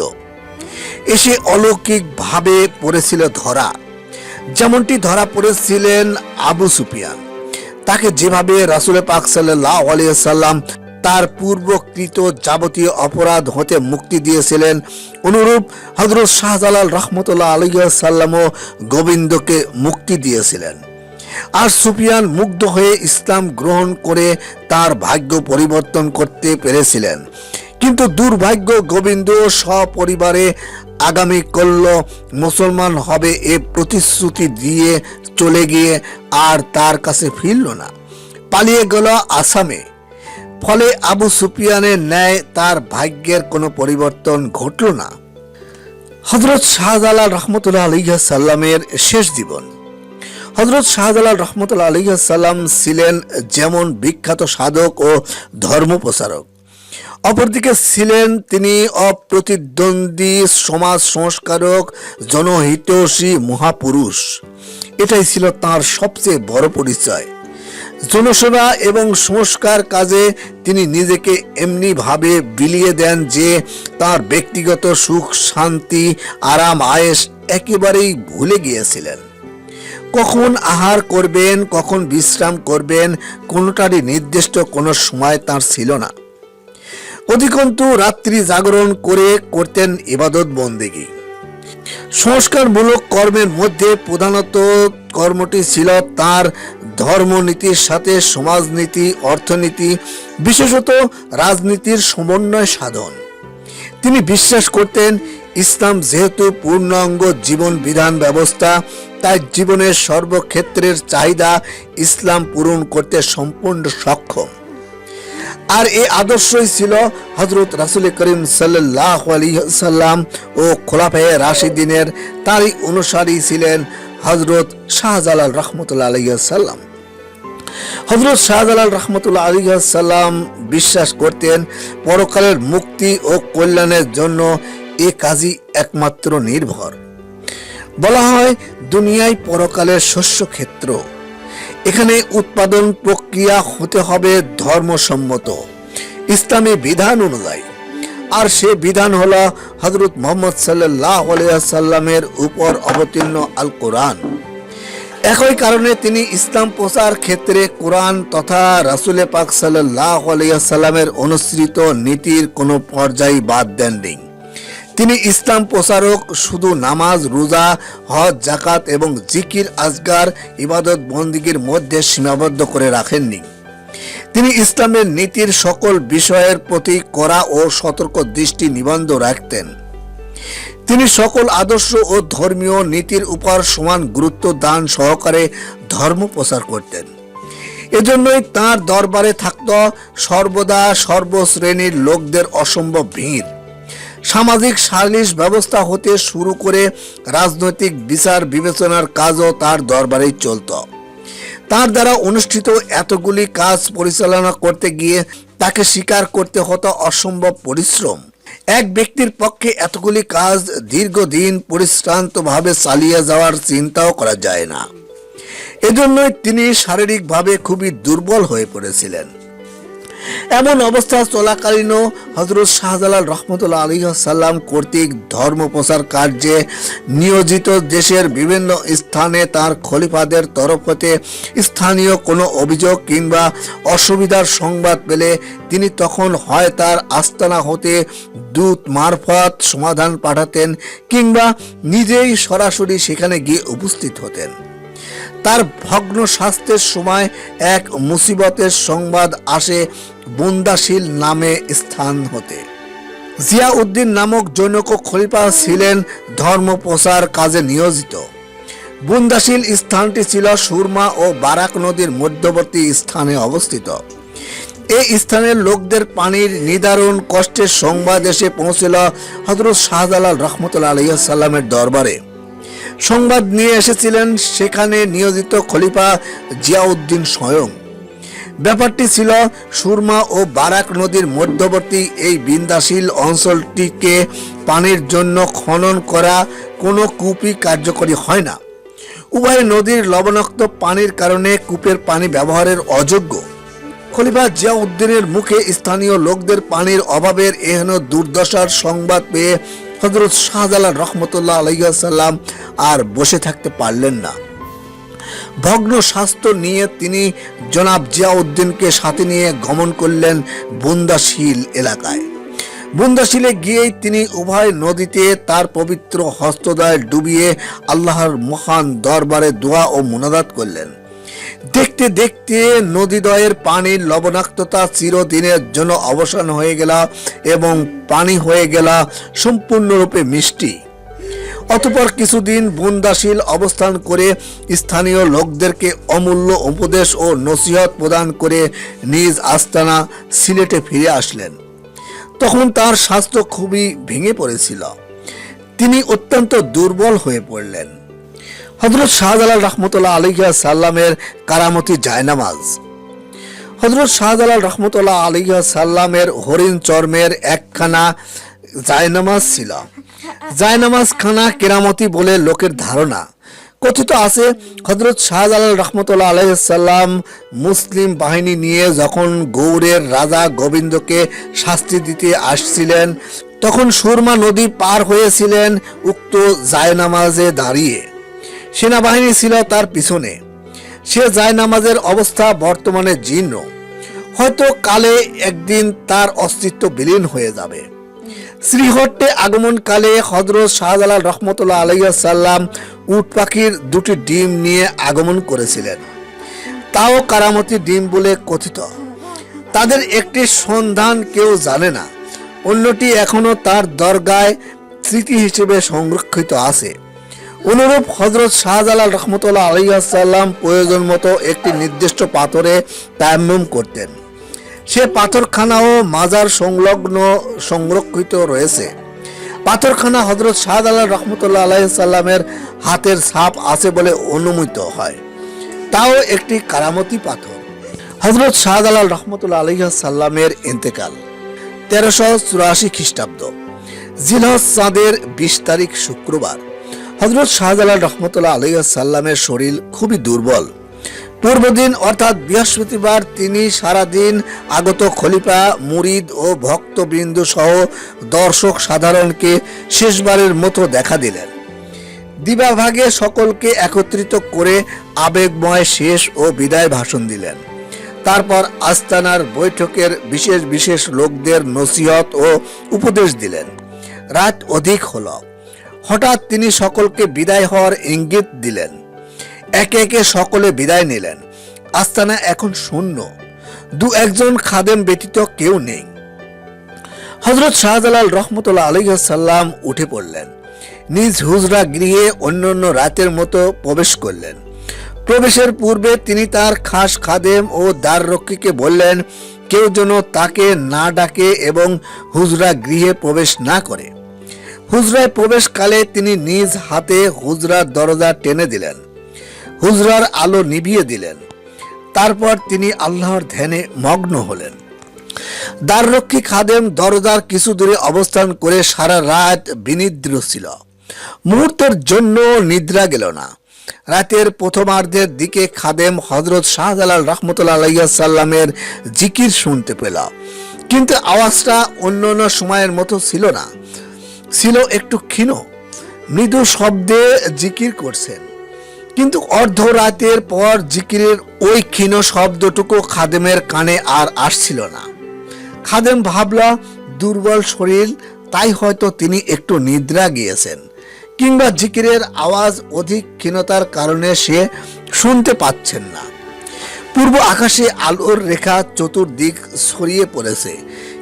এসে অলৌকিকভাবে পড়েছিল ধরা, যেমনটি ধরা পড়েছিলেন আবু সুফিয়ান। তাকে যেভাবে রাসূল পাক সাল্লাল্লাহু আলাইহি সাল্লাম তার পূর্বকৃত যাবতীয় অপরাধ হতে মুক্তি দিয়েছিলেন, অনুরূপ হযরত শাহজালাল রহমতুল্লাহ আলাইহিস সাল্লামও গোবিন্দকে মুক্তি দিয়েছিলেন। আর সুফিয়ান মুগ্ধ হয়ে ইসলাম গ্রহণ করে তার ভাগ্য পরিবর্তন করতে পেরেছিলেন। কিন্তু দুর্ভাগ্য, গোবিন্দ সপরিবারে আগামী কল্য মুসলমান হবে এ প্রতিশ্রুতি দিয়ে চলে গিয়ে আর তার কাছে ফিরল না, পালিয়ে গেল আসামে। ফলে আবু সুফিয়ানের ন্যায় তার ভাগ্যের কোনো পরিবর্তন ঘটল না। হযরত শাহজালাল রহমতুল্লাহ আলাইহিস সাল্লামের শেষ জীবন। হযরত শাহজালাল রহমতুল্লাহ আলাইহিস সাল্লাম ছিলেন যেমন বিখ্যাত সাধক ও ধর্ম প্রচারক, অপরদিকে ছিলেন তিনি অপ্রতিদ্বন্দ্বী সমাজ সংস্কারক, জনহিতৈষী মহাপুরুষ। এটাই ছিল তার সবচেয়ে বড় পরিচয়। জনসেবা এবং সংস্কার কাজে তিনি নিজেকে এমনি ভাবে বিলিয়ে দেন যে তার ব্যক্তিগত সুখ, শান্তি, আরাম, আয়েশ একেবারেই ভুলে গিয়েছিলেন। কখন আহার করবেন, কখন বিশ্রাম করবেন, কোনোটারই নির্দিষ্ট কোনো সময় তার ছিল না। অধিকন্তু রাত্রি জাগরণ করে করতেন ইবাদত বন্দেগী। সংস্কারমূলক কর্মের মধ্যে প্রধানত কর্মটি ছিল তার ধর্মনীতির সাথে সমাজনীতি, অর্থনীতি, বিশেষত রাজনীতির সমন্বয় সাধন। তিনি বিশ্বাস করতেন ইসলাম যেহেতু পূর্ণাঙ্গ জীবন বিধান ব্যবস্থা, তাই জীবনের সর্বক্ষেত্রের চাহিদা ইসলাম পূরণ করতে সম্পূর্ণ সক্ষম। আর এই আদর্শই ছিল হযরত রাসূল করিম সাল্লাল্লাহু আলাইহি সাল্লাম ও খোলাফায়ে রাশিদিনের। তারই অনুসারী ছিলেন হযরত শাহজালাল রহমতুল্লাহ আলাইহি সাল্লাম। হযরত শাহজালাল রহমতুল্লাহ আলাইহি সাল্লাম বিশ্বাস করতেন পরকালের মুক্তি ও কল্যাণের জন্য এ কাজই একমাত্র নির্ভর। বলা হয় দুনিয়ায় পরকালের শস্যক্ষেত্র। এখানে উৎপাদন প্রক্রিয়া হতে হবে ধর্মসম্মত ইসলামী বিধান অনুযায়ী, আর সে বিধান হলো হযরত মুহাম্মদ সাল্লাল্লাহু আলাইহি সাল্লামের উপর অবতীর্ণ আল কোরআন। একই কারণে তিনি ইসলাম প্রচার ক্ষেত্রে কোরআন তথা রাসূল পাক সাল্লাল্লাহু আলাইহি ওয়াসাল্লামের অনুসৃত নীতির কোনো পর্যায় বাদ দেননি। তিনি ইসলাম প্রচারক শুধু নামাজ, রোজা, হজ, যাকাত এবং জিকির আজগার ইবাদত বন্দিগির মধ্যে সীমাবদ্ধ করে রাখেননি। তিনি ইসলামের নীতির সকল বিষয়ের প্রতি কড়া ও সতর্ক দৃষ্টি নিবদ্ধ রাখতেন। তিনি সকল আদর্শ ও ধর্মীয় নীতির উপর সমান গুরুত্ব দান সহকারে ধর্ম প্রচার করতেন। এজন্যই তাঁর দরবারে থাকত সর্বদা সর্বশ্রেণীর লোকদের অসম্ভব ভিড়। সামাজিক সালিশ ব্যবস্থা হতে শুরু করে রাজনৈতিক বিচার বিবেচনার কাজও তার দরবারেই চলত। তার দ্বারা অনুষ্ঠিত এতগুলি কাজ পরিচালনা করতে গিয়ে তাকে স্বীকার করতে হতো অসম্ভব পরিশ্রম। এক ব্যক্তির পক্ষে এতগুলি কাজ দীর্ঘদিন পরিশ্রান্তভাবে চালিয়ে যাওয়ার চিন্তাও করা যায় না। এজন্যই তিনি শারীরিকভাবে খুবই দুর্বল হয়ে পড়েছিলেন। এমন অবস্থা চলাকালীনও হযরত শাহজালাল রহমতুল্লাহ আলাইহি সাল্লাম কর্তৃক ধর্ম প্রচার কার্যে নিয়োজিত দেশের বিভিন্ন স্থানে তার খলিফাদের তরফ হতে স্থানীয় কোনো অভিযোগ কিংবা অসুবিধার সংবাদ পেলে তিনি তখন হয় তার আস্তানা হতে দূত মারফত সমাধান পাঠাতেন কিংবা নিজেই সরাসরি সেখানে গিয়ে উপস্থিত হতেন। তার ভগ্ন স্বাস্থ্যের সময় এক মুসিবতের সংবাদ আসে বুন্দাশিল নামে স্থান হতে। জিয়াউদ্দিন নামক জনৈক খলিফা ছিলেন ধর্ম প্রচার কাজে নিয়োজিত। বুন্দাশিল স্থানটি ছিল সুরমা ও বারাক নদীর মধ্যবর্তী স্থানে অবস্থিত। এই স্থানের লোকদের পানির নিদারুণ কষ্টের সংবাদ এসে পৌঁছল হযরত শাহজালাল রহমতুল্লাহ আলাইহি সাল্লামের দরবারে। সংবাদ নিয়ে এসেছিলেন সেখানে নিয়োজিত খলিফা জিয়াউদ্দিন স্বয়ং। ব্যাপারটি ছিল সুরমা ও বারাক নদীর মধ্যবর্তী এই বিন্দাশীল অঞ্চলটিকে পানির জন্য খনন করা কোনো কূপই কার্যকরী হয় না। উভয় নদীর লবণাক্ত পানির কারণে কূপের পানি ব্যবহারের অযোগ্য। খলিফা জিয়াউদ্দিনের মুখে স্থানীয় লোকদের পানির অভাবের এহেন দুর্দশার সংবাদ পেয়ে হযরত শাহজালাল রহমতুল্লাহ আলাইহি সাল্লাম আর বসে থাকতে পারলেন না। ভগ্ন স্বাস্থ্য নিয়ে তিনি জনাব জিয়াউদ্দিনকে সাথে নিয়ে গমন করলেন বুন্দাশিল এলাকায়। বুন্দাশিলে গিয়েই তিনি উভয় নদীতে তার পবিত্র হস্তদ্বয় ডুবিয়ে আল্লাহর মহান দরবারে দোয়া ও মুনাজাত করলেন। দেখতে দেখতে নদীদ্বয়ের পানির লবণাক্ততা চিরদিনের জন্য অবসান হয়ে গেল এবং পানি হয়ে গেল সম্পূর্ণরূপে মিষ্টি। অতঃপর কিছুদিন বুন্দাশিল অবস্থান করে স্থানীয় লোকদেরকে অমূল্য উপদেশ ও নসিহত প্রদান করে নিজ আস্তানা সিলেটে ফিরে আসলেন। তখন তার স্বাস্থ্য খুবই ভেঙে পড়েছিল। তিনি অত্যন্ত দুর্বল হয়ে পড়লেন। হযরত শাহজালাল রহমতুল্লাহ আলাইহি সাল্লামের কারামতি জায়নামাজ। হযরত শাহজালাল রহমতুল্লাহ আলাইহি সাল্লামের হরিণ চর্মের একখানা জায়নামাজ ছিল। জায়নামাজ খানা কেরামতি বলে লোকের ধারণা। কথিত আছে হযরত শাহজালাল রহমতুল্লাহ আলাইহি সাল্লাম মুসলিম বাহিনী নিয়ে যখন গৌড়ের রাজা গোবিন্দকে শাস্তি দিতে আসছিলেন তখন সুরমা নদী পার হয়েছিলেন উক্ত জায়নামাজে দাঁড়িয়ে। সেনাবাহিনী ছিল তার পিছনে। সে জায়নামাজের অবস্থা বর্তমানে জীর্ণ। হয়তো কালে একদিন তার অস্তিত্ব বিলীন হয়ে যাবে। শ্রীহট্টে আগমনকালে হযরত শাহজালাল রহমতুল্লাহ আলাইহি সাল্লাম উট পাখির দুটি ডিম নিয়ে আগমন করেছিলেন। তাও কারামতি ডিম বলে কথিত। তাদের একটি সন্ধান কেউ জানে না, অন্যটি এখনো তার দরগায় স্মৃতি হিসেবে সংরক্ষিত আছে। অনুরূপ হযরত শাহজালাল রহমতুল্লাহ আলাইহি সাল্লাম প্রয়োজন মতো একটি নির্দিষ্ট পাথরে তায়াম্মুম করতেন। সে পাথরখানাও মাজার সংলগ্ন সংরক্ষিত রয়েছে। পাথরখানা হযরত শাহজালাল রহমতুল্লাহ আলাইহি সাল্লামের হাতের ছাপ আছে বলে অনুমিত হয়। তাও একটি কারামতি পাথর। হযরত শাহজালাল রহমতুল্লাহ আলাইহি সাল্লামের ইন্তেকাল 1384 খ্রিস্টাব্দ জিলহজ চাঁদের 20 তারিখ শুক্রবার। হযরত শাহজালাল রহমতুল্লাহ আলাইহি সাল্লামের শরীর খুবই দুর্বল। পূর্বদিন অর্থাৎ বৃহস্পতিবার তিনি সারাদিন আগত খলিফা, মুরিদ ও ভক্তবৃন্দ সহ দর্শক সাধারণকে শেষবারের মতো দেখা দিলেন। দিবাভাগে সকলকে একত্রিত করে আবেগময় শেষ ও বিদায় ভাষণ দিলেন। তারপর আস্তানার বৈঠকের বিশেষ বিশেষ লোকদের নসিহত ও উপদেশ দিলেন। রাত অধিক হলো। হঠাৎ তিনি সকলকে বিদায় হওয়ার ইঙ্গিত দিলেন। একে একে সকলে বিদায় নিলেন। আস্তানা এখন শূন্য, দু একজন খাদেম ব্যতীত কেউ নেই। হযরত শাহজালাল রহমতুল্লাহ আলাইহিস সালাম উঠে পড়লেন। নিজ হুজরা গৃহে অন্যান্য রাতের মতো প্রবেশ করলেন। প্রবেশের পূর্বে তিনি তার খাস খাদেম ও দ্বাররক্ষীকে বললেন, কেউ যেন তাকে না ডাকে এবং হুজরা গৃহে প্রবেশ না করে। হুজরায় প্রবেশকালে তিনি নিজ হাতে হুজরার দরজা টেনে দিলেন, হুজরার আলো নিভিয়ে দিলেন। তারপর তিনি আল্লাহর ধ্যানে মগ্ন হলেন। দ্বাররক্ষী খাদেম দরজার কিছু দূরে অবস্থান করে সারা রাত বিনিদ্র ছিল। মুহূর্তের জন্য নিদ্রা গেল না। রাতের প্রথমার্ধের দিকে খাদেম হযরত শাহজালাল রহমতুল্লাহ আলাইহিস সালামের জিকির শুনতে পেল, কিন্তু আওয়াজটা অন্যান্য সময়ের মতো ছিল না, ছিল একটু ক্ষীণ। মৃদু শব্দে জিকির করছেন, কিন্তু অর্ধরাতের পর জিকিরের ওই ক্ষীণ শব্দটুকু খাদেমের কানে আর আসছিল না। খাদেম ভাবল দুর্বল শরীর, তাই হয়তো তিনি একটু নিদ্রা গিয়েছেন, কিংবা জিকিরের আওয়াজ অধিক ক্ষীণতার কারণে সে শুনতে পাচ্ছেন না। পূর্ব আকাশে আলোর রেখা চতুর্দিক ছড়িয়ে পড়েছে,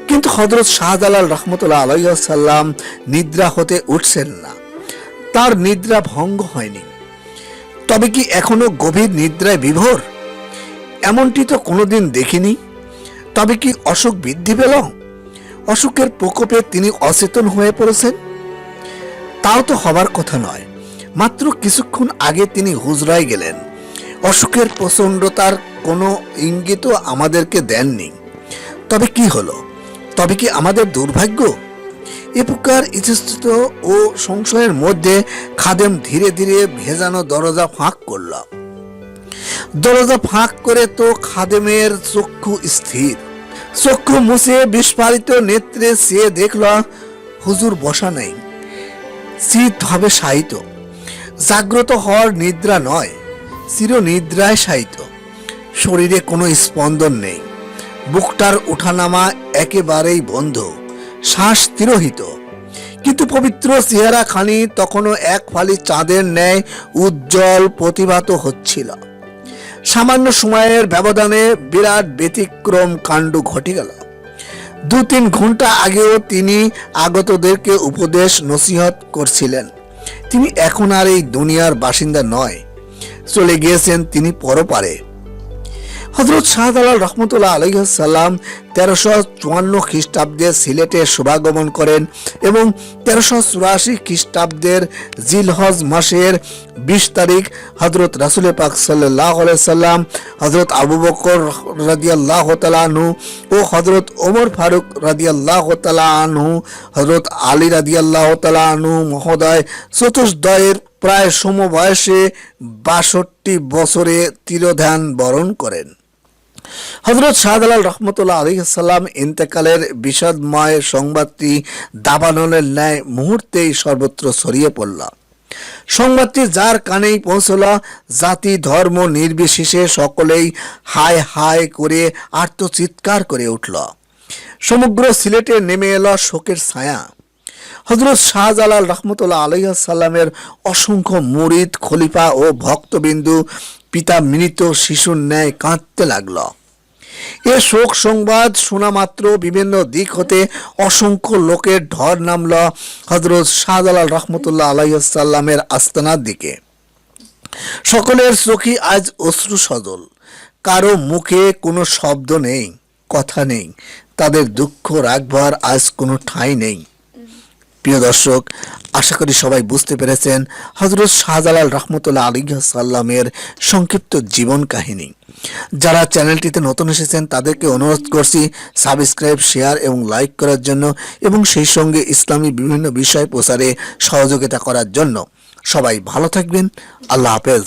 কিন্তু হযরত শাহজালাল রহমতুল্লাহ আলাইহিস সালাম নিদ্রা হতে উঠছেন না। তার নিদ্রা ভঙ্গ হয়নি। তবে কি এখনো গভীর নিদ্রায় বিভোর? এমনটি তো কোনোদিন দেখিনি। তবে কি অসুখ বৃদ্ধি পেল? অসুখের প্রকোপে তিনি অচেতন হয়ে পড়েছেন? তাও তো হবার কথা নয়। মাত্র কিছুক্ষণ আগে তিনি হুজরায় গেলেন। অসুখের প্রচণ্ডতার কোনো ইঙ্গিতও আমাদেরকে দেননি। তবে কি হলো? তবে কি আমাদের দুর্ভাগ্য? এ প্রকার ইতস্তত ও সংশয়ের মধ্যে খাদেম ধীরে ধীরে ভেজানো দরজা ফাঁক করল। দরজা ফাঁক করে তো খাদেমের চক্ষু স্থির। চক্ষু মুছে বিস্ফারিত নেত্রে চেয়ে দেখল হুজুর বসা নেই, চিতভাবে শায়িত। জাগ্রত হওয়ার নিদ্রা নয়, চির নিদ্রায় শায়িত। শরীরে কোনো স্পন্দন নেই, বুকটার ওঠানামা একেবারেই বন্ধ, শ্বাস তিরোহিত। কিন্তু পবিত্র চেহারা খানি তখনও এক ফালি চাঁদের ন্যায় উজ্জ্বল প্রতিভাত হচ্ছিল। সামান্য সময়ের ব্যবধানে বিরাট ব্যতিক্রম কাণ্ড ঘটে গেল। 2-3 ঘন্টা আগেও তিনি আগতদেরকে উপদেশ নসিহত করছিলেন। তিনি এখন আর এই দুনিয়ার বাসিন্দা নয়, চলে গিয়েছেন তিনি পরপারে। হযরত শাহজালাল রহমতুল্লাহ আলাইহিস সালাম 1354 খ্রিস্টাব্দে সিলেটে শুভাগমন করেন এবং 1384 খ্রিস্টাব্দের জিলহজ মাসের 20 তারিখ হযরত রাসূল পাক সাল্লাল্লাহু আলাইহি সাল্লাম, হযরত আবু বকর রাদিয়াল্লাহু তাআলা আনহু ও হযরত ওমর ফারুক রাদিয়াল্লাহু তাআলা আনহু, হযরত আলী রাদিয়াল্লাহু তাআলা আনহু মহোদয় চতুর্দয়ের প্রায় সমবয়সে 62 বছরে তিরোধান বরণ করেন। হযরত শাহজালাল রহমতুল্লাহ আলাইহিস সালাম ইন্তেকালের বিষাদময় সংবাদটি দাবানলের ন্যায় মুহূর্তেই সর্বত্র ছড়িয়ে পড়ল। সংবাদটি যার কানেই পৌঁছল, জাতি ধর্ম নির্বিশেষে সকলেই হায় হায় করে আর্তচিৎকার করে উঠল। সমগ্র সিলেটে নেমে এলো শোকের ছায়া। হযরত শাহজালাল রহমতুল্লাহ আলাইহিস সালামের অসংখ্য মুরিদ, খলিফা ও ভক্তবিন্দু পিতা মৃত শিশুর ন্যায় কাঁদতে লাগল। এ শোক সংবাদ শোনা মাত্র বিভিন্ন দিক হতে অসংখ্য লোকের ঢল নামল হযরত শাহজালাল রহমতুল্লাহ আলাইহিস সালামের আস্তানার দিকে। সকলের চোখে আজ অশ্রু সজল। কারো মুখে কোনো শব্দ নেই, কথা নেই। তাদের দুঃখ রাখবার আজ কোনো ঠাঁই নেই। প্রিয় দর্শক, আশা করি সবাই বুঝতে পেরেছেন হযরত শাহজালাল রহমতুল্লাহ আলাইহিস সালামের সংক্ষিপ্ত জীবন কাহিনী। যারা চ্যানেলটিতে নতুন এসেছেন তাদেরকে অনুরোধ করছি সাবস্ক্রাইব, শেয়ার এবং লাইক করার জন্য এবং সেই সঙ্গে ইসলামী বিভিন্ন বিষয় প্রচারে সহযোগিতা করার জন্য। সবাই ভালো থাকবেন। আল্লাহ হাফেজ।